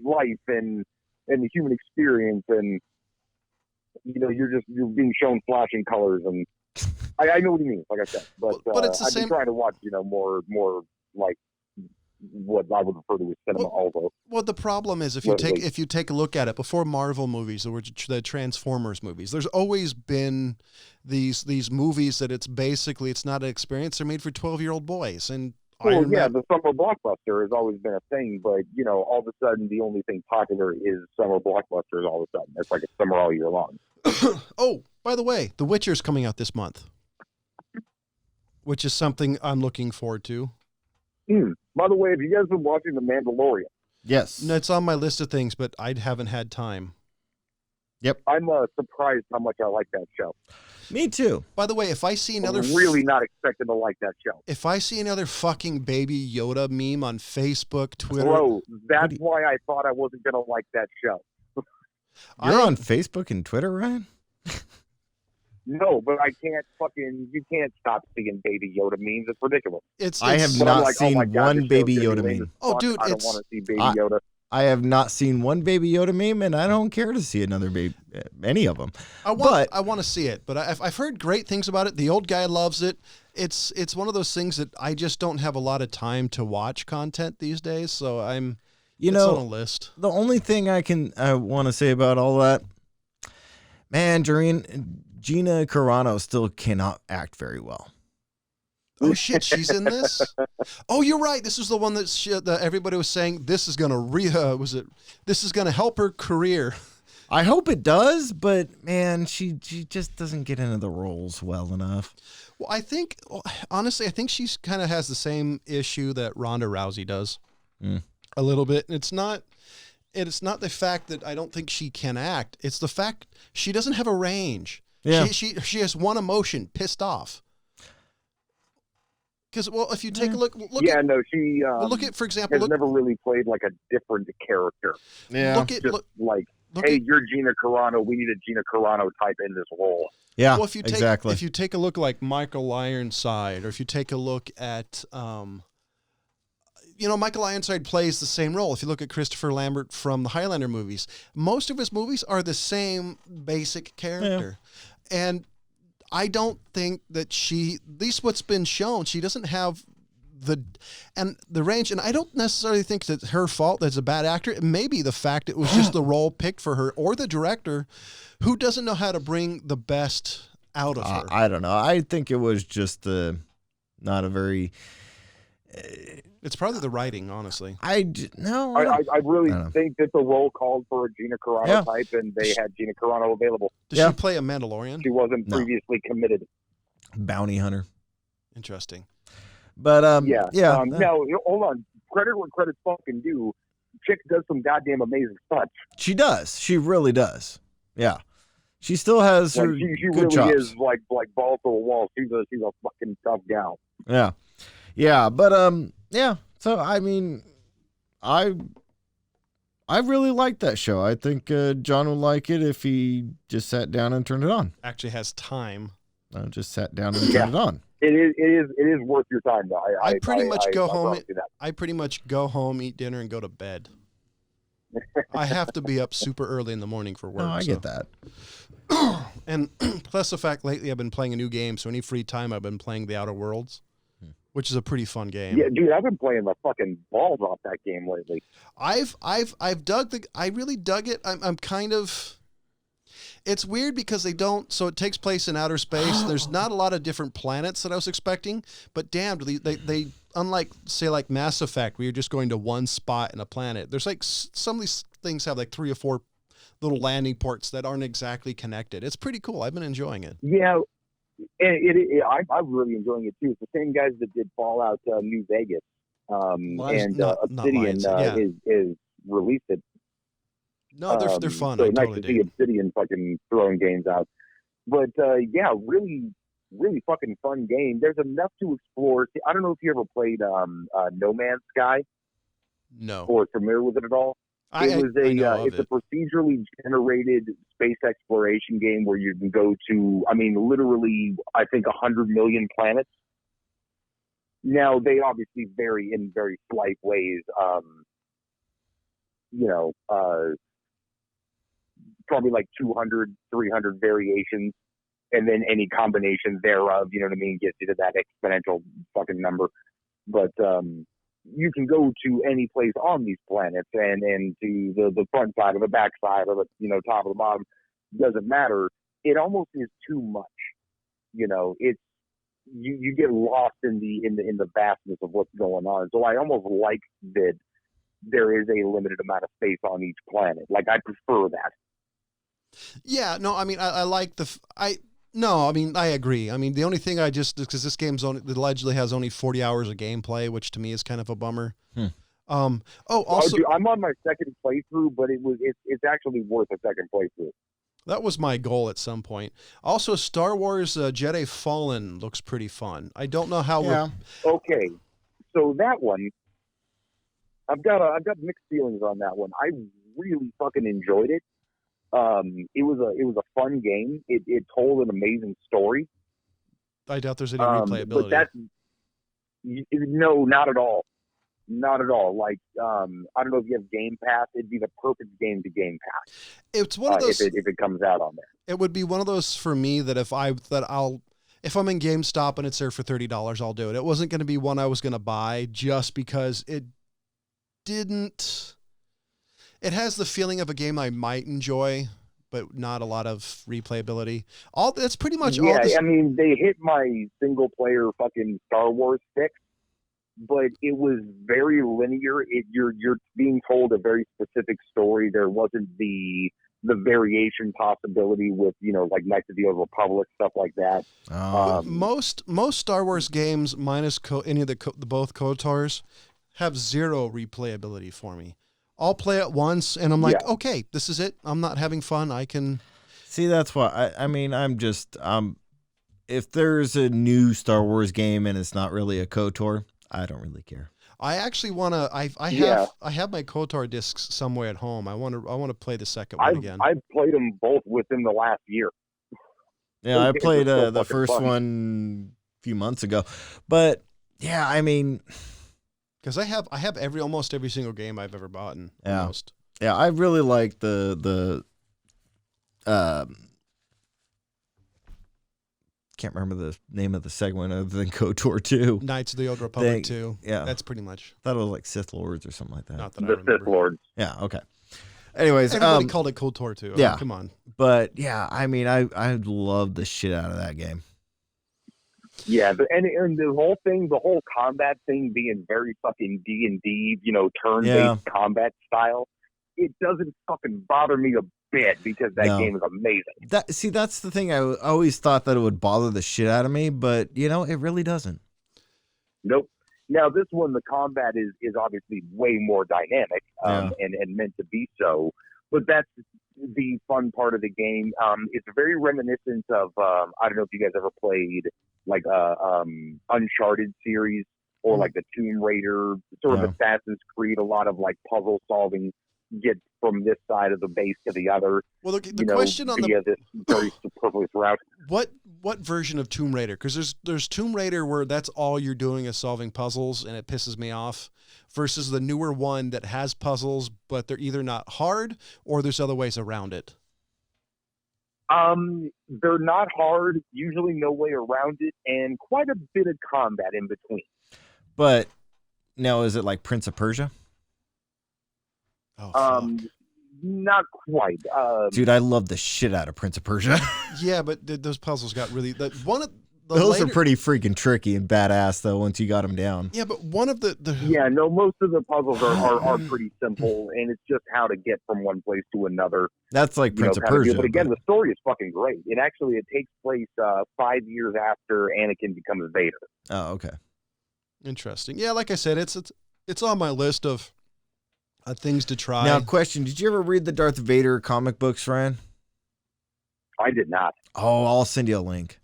life and the human experience, and you know, you're being shown flashing colors, and I know what he means, like I said, but it's the I've same. been trying to watch, you know, more like what I would refer to as cinema also. Well, the problem is if you take a look at it before Marvel movies or the Transformers movies, there's always been these movies that it's not an experience. They're made for 12-year-old boys, and the summer blockbuster has always been a thing, but you know, all of a sudden the only thing popular is summer blockbusters. All of a sudden, it's like a summer all year long. Oh, by the way, The Witcher's coming out this month, which is something I'm looking forward to. By the way, have you guys been watching The Mandalorian? Yes. No, it's on my list of things, but I haven't had time. Yep. I'm surprised how much I like that show. Me too. By the way, if I see another... I'm really not expecting to like that show. If I see another fucking Baby Yoda meme on Facebook, Twitter... Bro, that's why I thought I wasn't going to like that show. You're on Facebook and Twitter, Ryan? No, but you can't stop seeing Baby Yoda memes. It's ridiculous. I have not seen one Baby Yoda meme. Oh, dude, I don't want to see Baby Yoda. I have not seen one Baby Yoda meme, and I don't care to see another any of them. I want to see it, but I've heard great things about it. The old guy loves it. It's one of those things that I just don't have a lot of time to watch content these days, so it's on a list. The only thing I want to say about all that, man, Gina Carano still cannot act very well. Oh shit, she's in this. Oh, you're right. This was the one that everybody was saying this is gonna this is gonna help her career. I hope it does, but man, she just doesn't get into the roles well enough. Well, honestly, I think she's kind of has the same issue that Ronda Rousey does, a little bit. It's not the fact that I don't think she can act. It's the fact she doesn't have a range. Yeah. She has one emotion, pissed off. Because, well, if you take a look she look at, for example, has never really played like a different character. Yeah, hey, you're Gina Carano. We need a Gina Carano type in this role. Yeah, well, if you take a look like Michael Ironside, or if you take a look at, Michael Ironside plays the same role. If you look at Christopher Lambert from the Highlander movies, most of his movies are the same basic character, and I don't think that at least what's been shown, she doesn't have the range. And I don't necessarily think that her fault that's a bad actor. It may be the fact it was just the role picked for her, or the director who doesn't know how to bring the best out of her. I don't know. I think it was just not a very... It's probably the writing, honestly. I really think that the role called for a Gina Carano type, and they had Gina Carano available. Does she play a Mandalorian? She wasn't previously committed. Bounty hunter. Interesting. But now hold on. Credit where credit's fucking due. Chick does some goddamn amazing stunts. She does. She really does. Yeah. She still has her she good really chops. is like balls to a wall. She's a fucking tough gal. Yeah. Yeah, but so I mean, I really like that show. I think John would like it if he just sat down and turned it on. Actually has time. I just sat down and turned it on. It is worth your time though. I pretty much go home, eat dinner, and go to bed. I have to be up super early in the morning for work. No, I get that. And plus the fact lately I've been playing a new game, so any free time I've been playing The Outer Worlds, which is a pretty fun game. Yeah, dude, I've been playing the fucking balls off that game lately. I really dug it. I'm kind of... It's weird because so it takes place in outer space. There's not a lot of different planets that I was expecting, but damn, they unlike, say, like Mass Effect, where you're just going to one spot in a planet, there's like some of these things have like 3 or 4 little landing ports that aren't exactly connected. It's pretty cool. I've been enjoying it. Yeah, and I'm really enjoying it too. It's the same guys that did Fallout New Vegas. Not Obsidian Lions, yeah. is released it. No, they're fun. So I nice totally to see dig. Obsidian fucking throwing games out. But yeah, really, really fucking fun game. There's enough to explore. I don't know if you ever played No Man's Sky No, or familiar with it at all. I know of It's it. a procedurally generated space exploration game where you can go to, I mean, literally, I think 100 million planets. Now they obviously vary in very slight ways. You know, probably like 200, 300 variations, and then any combination thereof. You know what I mean? Gets you to that exponential fucking number. But you can go to any place on these planets and to the front side or the back side or the top or the bottom, doesn't matter. It almost is too much. It's you get lost in the vastness of what's going on. So I almost like that there is a limited amount of space on each planet. Like I prefer that. Yeah, no, I mean, I like no, I mean, I agree. I mean, the only thing because this game's allegedly has only 40 hours of gameplay, which to me is kind of a bummer. Also, I'm on my second playthrough, but it's actually worth a second playthrough. that was my goal at some point. Also, Star Wars Jedi Fallen looks pretty fun. I don't know how. Yeah. Okay, so that one, I've got mixed feelings on that one. I really fucking enjoyed it. It was a fun game. It told an amazing story. I doubt there's any replayability. But no, not at all. Not at all. Like, I don't know if you have Game Pass. It'd be the perfect game to Game Pass. It's one of those. If it comes out on there, it would be one of those for me that if I'm in GameStop and it's there for $30, I'll do it. It wasn't going to be one I was going to buy just because it didn't. It has the feeling of a game I might enjoy, but not a lot of replayability. That's pretty much all. Yeah, I mean, they hit my single player fucking Star Wars fix, but it was very linear. You're being told a very specific story. There wasn't the variation possibility with like Knights of the Old Republic, stuff like that. Most Star Wars games, minus any of the both KOTORs, have zero replayability for me. I'll play it once and I'm like, okay, this is it. I'm not having fun. I can see. That's why I mean, I'm just if there's a new Star Wars game and it's not really a KOTOR, I don't really care. I actually want to. I have my KOTOR discs somewhere at home. I want to play the second one again. I've played them both within the last year. Yeah, I played the first one a few months ago, but yeah, I mean. Because I have almost every single game I've ever bought. Yeah. Almost. Yeah, I really like the can't remember the name of the segment other than KOTOR 2. Knights of the Old Republic 2. Yeah. That's pretty much. I thought it was like Sith Lords or something like that. Not that I remember. The Sith Lords. Yeah, okay. Anyways, everybody called it KOTOR 2. Yeah. Come on. But yeah, I mean, I love the shit out of that game. Yeah, and the whole combat thing being very fucking D&D, turn-based combat style, it doesn't fucking bother me a bit because that game is amazing. That's the thing. I always thought that it would bother the shit out of me, but it really doesn't. Nope. Now this one, the combat is obviously way more dynamic and meant to be so, but that's the fun part of the game. It's very reminiscent of I don't know if you guys ever played like Uncharted series or like the Tomb Raider, sort of Assassin's Creed, a lot of like puzzle solving, get from this side of the base to the other. Well, the question on this very superfluous route. What version of Tomb Raider? Because there's Tomb Raider where that's all you're doing is solving puzzles and it pisses me off, versus the newer one that has puzzles, but they're either not hard or there's other ways around it. They're not hard, usually no way around it, and quite a bit of combat in between. But now, is it like Prince of Persia? Oh, fuck. Not quite. Dude, I love the shit out of Prince of Persia. Yeah, but those puzzles got really those are pretty freaking tricky and badass though once you got them down. Yeah, but one of the most of the puzzles are pretty simple, and it's just how to get from one place to another. That's like Prince of Persia. But again, the story is fucking great. It takes place 5 years after Anakin becomes Vader. Oh, okay. Interesting. Yeah, like I said, it's on my list of things to try. Now, question: did you ever read the Darth Vader comic books, Ryan? I did not. Oh, I'll send you a link.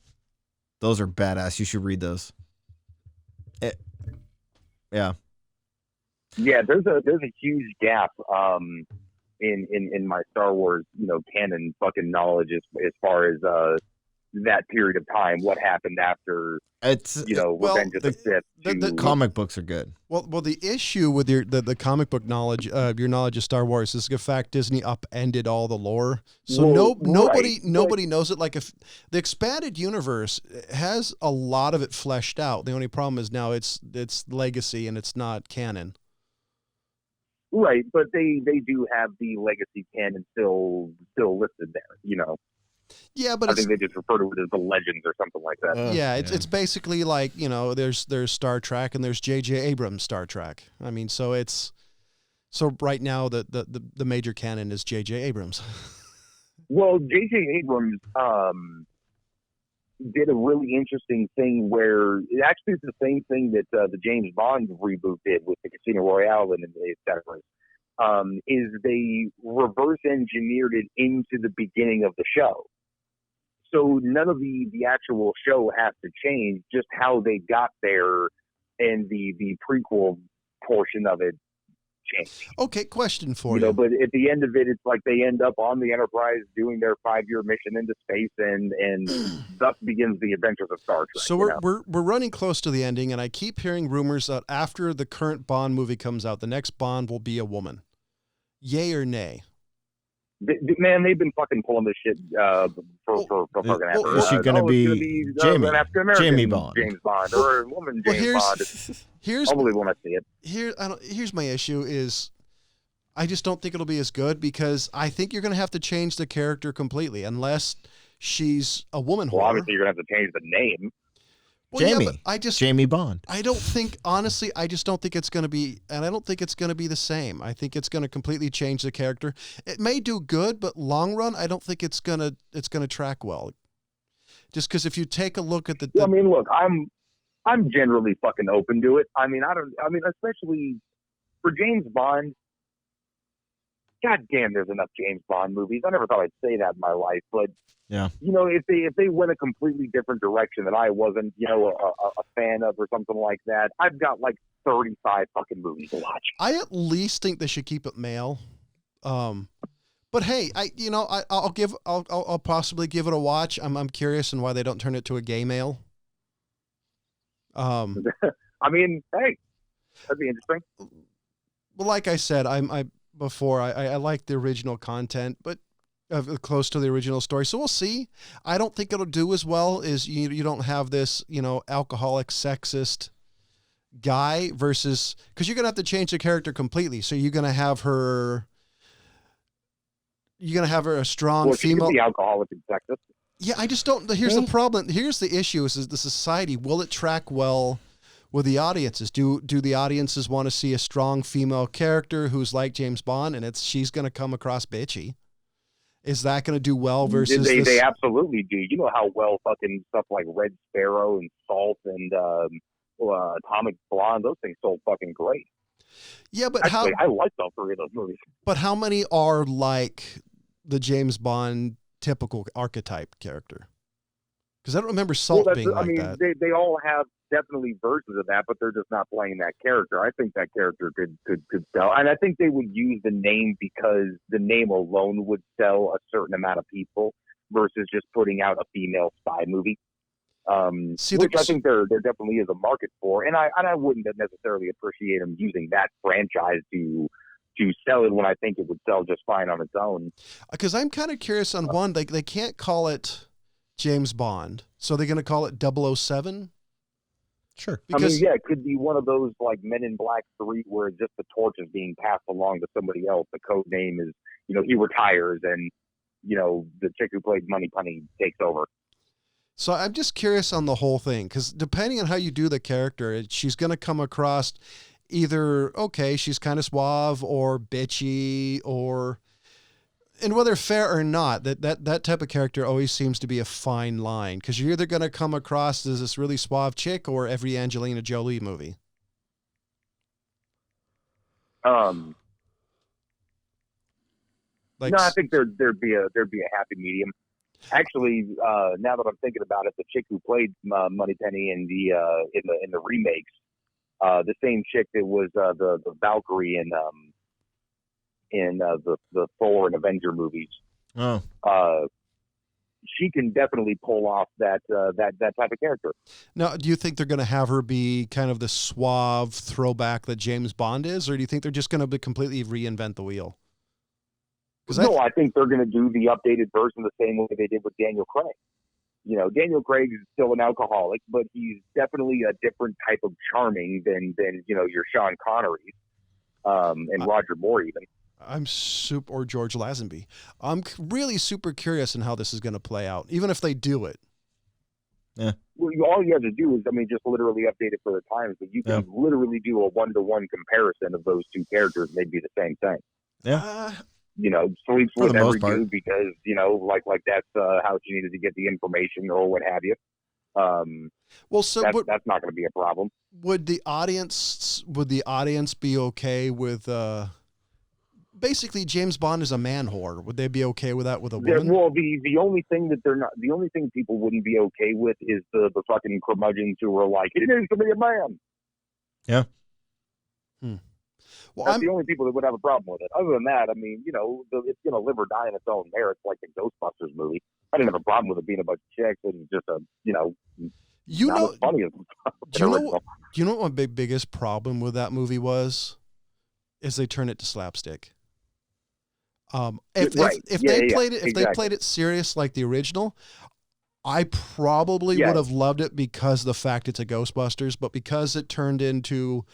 Those are badass. You should read those. Yeah. Yeah, there's a huge gap in my Star Wars, canon fucking knowledge as far as that period of time, what happened after Revenge of the Sith. The comic books are good. Well, the issue with the comic book knowledge, your knowledge of Star Wars, is the fact Disney upended all the lore, so nobody knows it. Like, if the expanded universe has a lot of it fleshed out, the only problem is now it's legacy and it's not canon. Right, but they do have the legacy canon still listed there, Yeah, but I think they just refer to it as the legends or something like that. It's basically like, there's Star Trek and there's J.J. Abrams' Star Trek. I mean, so right now the major canon is J.J. Abrams. Well, J.J. Abrams did a really interesting thing where it actually is the same thing that the James Bond reboot did with the Casino Royale and et cetera. Is they reverse engineered it into the beginning of the show. So none of the actual show has to change, just how they got there and the prequel portion of it changed. Okay, question for you. But at the end of it, it's like they end up on the Enterprise doing their 5-year mission into space, and thus begins the adventures of Star Trek. So we're running close to the ending, and I keep hearing rumors that after the current Bond movie comes out, the next Bond will be a woman. Yay or nay? Man, they've been fucking pulling this shit for fucking ever. Is she going to be Jamie? An Jamie Bond. James Bond, or a woman James Bond. I'll believe when I see it. Here's my issue is I just don't think it'll be as good, because I think you're going to have to change the character completely unless she's a woman. Well, obviously you're going to have to change the name. Well, Jamie. Yeah, Jamie Bond. I don't think, honestly, I just don't think it's going to be, and I don't think it's going to be the same. I think it's going to completely change the character. It may do good, but long run, I don't think it's going to track well. Just because if you take a look at I mean, look, I'm generally fucking open to it. I mean, especially for James Bond. God damn, there's enough James Bond movies. I never thought I'd say that in my life, but yeah, if they went a completely different direction that I wasn't, a fan of or something like that, I've got like 35 fucking movies to watch. I at least think they should keep it male. But hey, I'll possibly give it a watch. I'm curious on why they don't turn it to a gay male. I mean, hey, that'd be interesting. Well, like I said, I like the original content, but close to the original story. So we'll see. I don't think it'll do as well as you don't have this, alcoholic, sexist guy versus, because you're going to have to change the character completely. So you're going to have her a strong female. She can be alcoholic and sexist. Yeah, I just don't. Here's the problem. Here's the issue: is the society, will it track well with the audiences? Do the audiences want to see a strong female character who's like James Bond, and she's going to come across bitchy? Is that going to do well versus they absolutely do. You know how well fucking stuff like Red Sparrow and Salt and Atomic Blonde, those things sold fucking great. Yeah, but actually, I liked all three of those movies. But how many are like the James Bond typical archetype character? Because I don't remember Salt being like that. They all have definitely versions of that, but they're just not playing that character. I think that character could sell, and I think they would use the name because the name alone would sell a certain amount of people versus just putting out a female spy movie. Which I think there definitely is a market for, and I wouldn't necessarily appreciate them using that franchise to sell it when I think it would sell just fine on its own. Because I'm kind of curious on one, they can't call it James Bond, so they're going to call it 007? Sure. Because, it could be one of those like Men in Black 3 where just the torch is being passed along to somebody else. The code name is, he retires and, the chick who played Moneypenny takes over. So I'm just curious on the whole thing, because depending on how you do the character, she's going to come across either, okay, she's kind of suave or bitchy and whether fair or not, that type of character always seems to be a fine line, because you're either going to come across as this really suave chick or every Angelina Jolie movie. Like, No, I think there'd be a happy medium. Actually, now that I'm thinking about it, the chick who played Moneypenny in the remakes, the same chick that was the Valkyrie in the Thor and Avenger movies. Oh. She can definitely pull off that type of character. now, do you think they're going to have her be kind of the suave throwback that James Bond is, or do you think they're just going to completely reinvent the wheel? No, I think they're going to do the updated version the same way they did with Daniel Craig. You know, Daniel Craig is still an alcoholic, but he's definitely a different type of charming than your Sean Connery and Roger Moore even. Or George Lazenby. I'm really super curious in how this is going to play out, even if they do it. Yeah. Well, all you have to do is, just literally update it for the times, but you can literally do a 1-to-1 comparison of those two characters, and they'd be the same thing. Yeah. Sleeps For the with every most part. dude because, like that's how she needed to get the information or what have you. Well, so that's not going to be a problem. would the audience be okay with basically James Bond is a man whore? Would they be okay with that with a woman? Well, the only thing people wouldn't be okay with is the fucking curmudgeons who were like, he needs to be a man. Yeah. Well, That's the only people that would have a problem with it. Other than that, it's going to live or die in its own merits, like the Ghostbusters movie. I didn't have a problem with it being a bunch of chicks. It was just not as funny as do you know what my biggest problem with that movie was? Is they turned it to slapstick. If they played it serious like the original, I probably would have loved it because of the fact it's a Ghostbusters, but because it turned into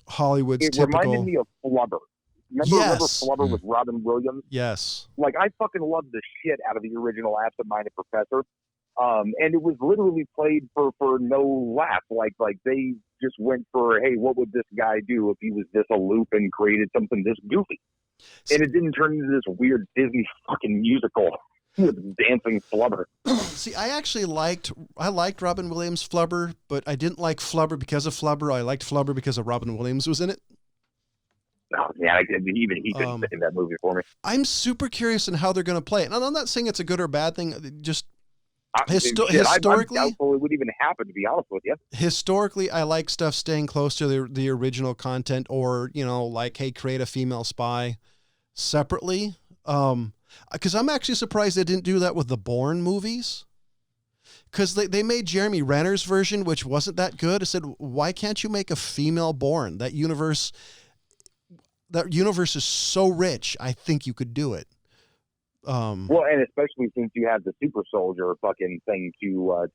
Hollywood's typical. It reminded me of Flubber. Remember Flubber with Robin Williams? Yes. Like, I fucking loved the shit out of the original Absent-Minded Professor. And it was literally played for no laugh. Like they just went for, hey, what would this guy do if he was this aloof and created something this goofy? And it didn't turn into this weird Disney fucking musical with dancing Flubber. See, I liked Robin Williams' Flubber, but I didn't like Flubber because of Flubber. I liked Flubber because of Robin Williams was in it. Oh, yeah, even he couldn't fit in that movie for me. I'm super curious in how they're going to play it. And I'm not saying it's a good or bad thing. Just historically, I'm doubtful it would even happen, to be honest with you. Historically, I like stuff staying close to the original content, or like, hey, create a female spy separately. Because I'm actually surprised they didn't do that with the Bourne movies. Because they made Jeremy Renner's version, which wasn't that good. I said, why can't you make a female Bourne? That universe is so rich. I think you could do it. Well, and especially since you have the super soldier fucking thing to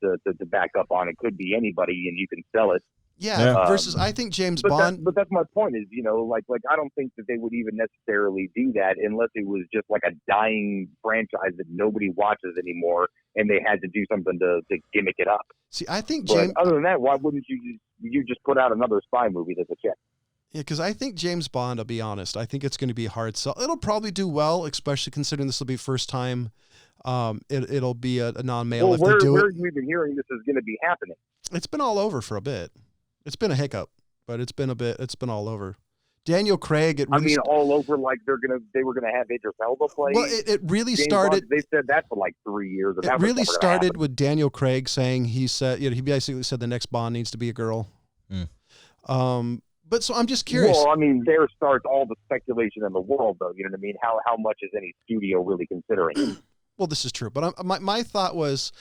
back up on, it could be anybody, and you can sell it. Yeah. Versus, I think James Bond. But that's my point. Is like I don't think that they would even necessarily do that unless it was just like a dying franchise that nobody watches anymore, and they had to do something to gimmick it up. See, I think other than that, why wouldn't you just put out another spy movie that's a chick? Yeah, because I think James Bond, I'll be honest, I think it's going to be a hard sell. It'll probably do well, especially considering this will be first time. It'll be a non-male if they do where it. We've been hearing this is going to be happening. It's been all over for a bit. It's been a hiccup, but it's been all over. Daniel Craig. All over. Like they were gonna have Idris Elba play. Well, it really James started. Bond, they said that for like 3 years. It really started with Daniel Craig saying he basically said the next Bond needs to be a girl. But so I'm just curious. Well, there starts all the speculation in the world, though. You know what I mean? How much is any studio really considering? Well, this is true, but my thought was,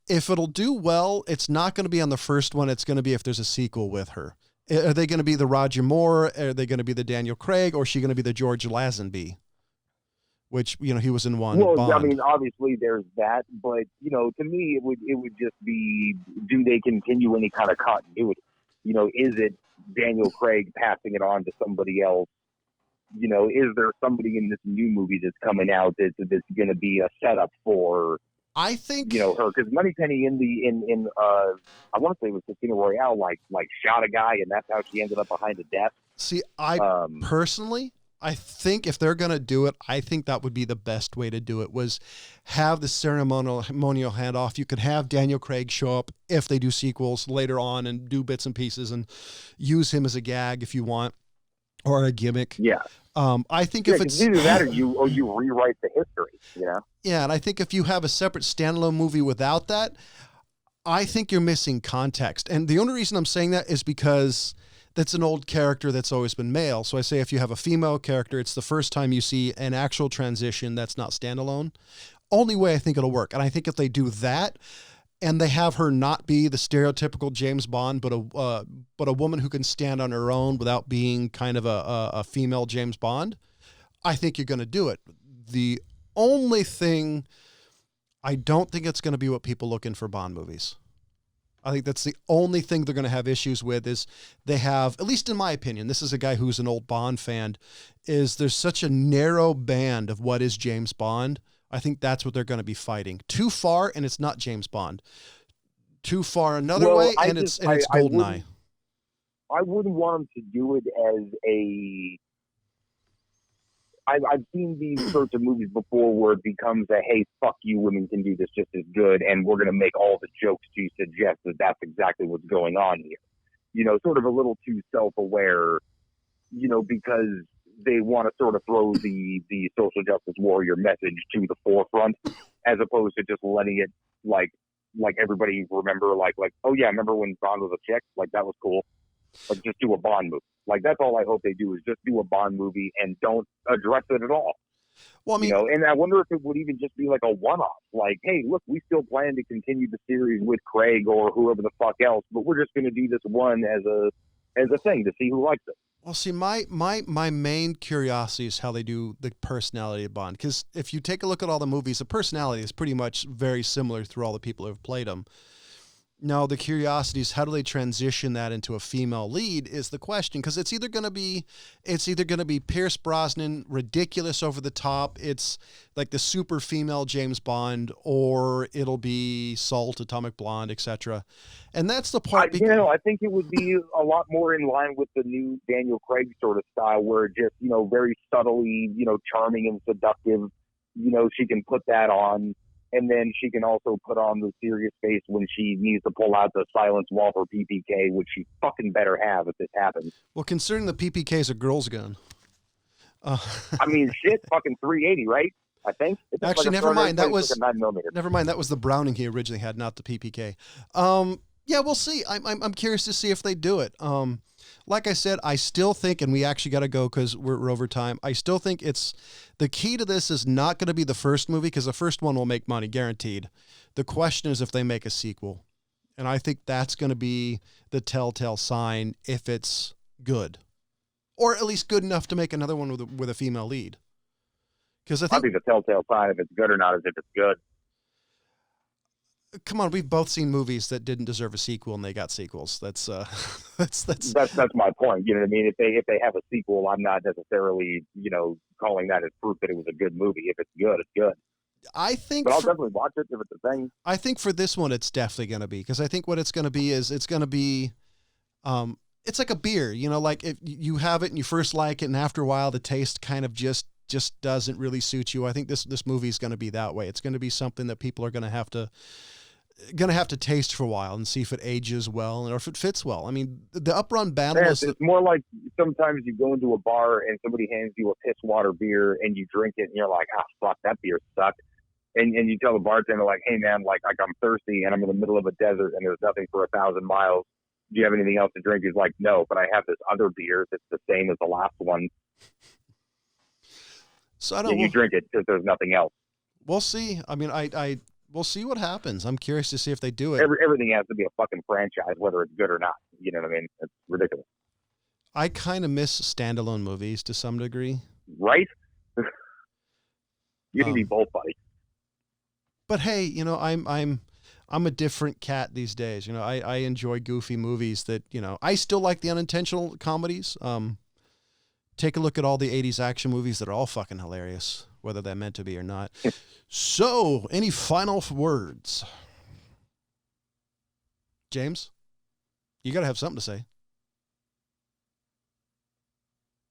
if it'll do well, it's not going to be on the first one. It's going to be if there's a sequel with her. Are they going to be the Roger Moore? Are they going to be the Daniel Craig? Or is she going to be the George Lazenby? Which, he was in one. Well, Bond. obviously there's that, but, to me, it would just be, do they continue any kind of continuity? Is it Daniel Craig passing it on to somebody else? Is there somebody in this new movie that's coming out that's going to be a setup for, I think, her? Because Moneypenny in I want to say it was Casino Royale, like shot a guy, and that's how she ended up behind a desk. See, personally, I think if they're going to do it, I think that would be the best way to do it, was have the ceremonial handoff. You could have Daniel Craig show up if they do sequels later on and do bits and pieces and use him as a gag if you want. or a gimmick. Yeah. I think Yeah, if it's either that or you rewrite the history, you know? yeah, and I think if you have a separate standalone movie without that, I think you're missing context. And the only reason I'm saying that is because that's an old character that's always been male. So I say if you have a female character, it's the first time you see an actual transition that's not standalone. Only way I think it'll work. And I think if they do that and they have her not be the stereotypical James Bond, but a woman who can stand on her own without being kind of a female James Bond, I think you're going to do it. The only thing, I don't think it's going to be what people look in for Bond movies. I think that's the only thing they're going to have issues with is they have, at least in my opinion, this is a guy who's an old Bond fan, is there's such a narrow band of what is James Bond. I think that's what they're going to be fighting. Too far, and it's not James Bond. Too far another way, and it's GoldenEye. I wouldn't want them to do it as a... I've seen these sorts of movies before where it becomes a, hey, fuck you, women can do this just as good, and we're going to make all the jokes to suggest that that's exactly what's going on here. You know, sort of a little too self-aware, you know, because they want to sort of throw the social justice warrior message to the forefront, as opposed to just letting it, like everybody remember, like, oh yeah, remember when Bond was a chick? Like, that was cool. Like, just do a Bond movie. Like, that's all I hope they do is just do a Bond movie and don't address it at all. Well, I mean, you know, and I wonder if it would even just be like a one-off. Like, hey, look, we still plan to continue the series with Craig or whoever the fuck else, but we're just going to do this one as a thing to see who likes it. Well, see, my main curiosity is how they do the personality of Bond. Because if you take a look at all the movies, the personality is pretty much very similar through all the people who have played them. Now, the curiosity is how do they transition that into a female lead is the question, because it's either going to be Pierce Brosnan, ridiculous over the top, it's like the super female James Bond, or it'll be Salt, Atomic Blonde, etc. And that's the part. I think it would be a lot more in line with the new Daniel Craig sort of style, where it just, you know, very subtly, you know, charming and seductive. You know, she can put that on. And then she can also put on the serious face when she needs to pull out the silence wall for PPK, which she fucking better have if this happens. Well, considering the PPK is a girl's gun. I mean, shit, fucking 380, right? I think. Actually, never mind. That was never mind. That was the Browning he originally had, not the PPK. Yeah, we'll see. I'm curious to see if they do it. Like I said, I still think, and we actually got to go because we're over time. I still think it's the key to this is not going to be the first movie because the first one will make money, guaranteed. The question is if they make a sequel. And I think that's going to be the telltale sign if it's good, or at least good enough to make another one with a female lead. Because I think the telltale sign if it's good or not is if it's good. Come on, we've both seen movies that didn't deserve a sequel and they got sequels. That's my point. You know what I mean? If they have a sequel, I'm not necessarily, you know, calling that as proof that it was a good movie. If it's good, it's good. But I'll definitely watch it if it's a thing. I think for this one, it's definitely going to be, because I think what it's going to be is it's going to be, it's like a beer, you know, like if you have it and you first like it and after a while the taste kind of just doesn't really suit you. I think this movie is going to be that way. It's going to be something that people are going to have to taste for a while and see if it ages well or if it fits well. I mean, the Uprun battle is... It's more like sometimes you go into a bar and somebody hands you a piss water beer and you drink it and you're like, fuck, that beer sucked. And you tell the bartender, like, hey, man, like I'm thirsty and I'm in the middle of a desert and there's nothing for 1,000 miles. Do you have anything else to drink? He's like, no, but I have this other beer that's the same as the last one. So I don't... And you drink it because there's nothing else. We'll see. I mean, we'll see what happens. I'm curious to see if they do it. Everything has to be a fucking franchise, whether it's good or not. You know what I mean? It's ridiculous. I kind of miss standalone movies to some degree. Right? You can be both, buddy. But hey, you know, I'm a different cat these days. You know, I enjoy goofy movies that, you know, I still like the unintentional comedies. Take a look at all the 80s action movies that are all fucking hilarious, whether they're meant to be or not. So, any final words? James? You got to have something to say.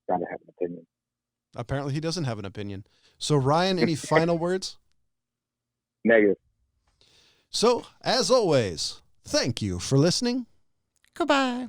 Gotta have an opinion. Apparently he doesn't have an opinion. So, Ryan, any final words? Negative. So, as always, thank you for listening. Goodbye.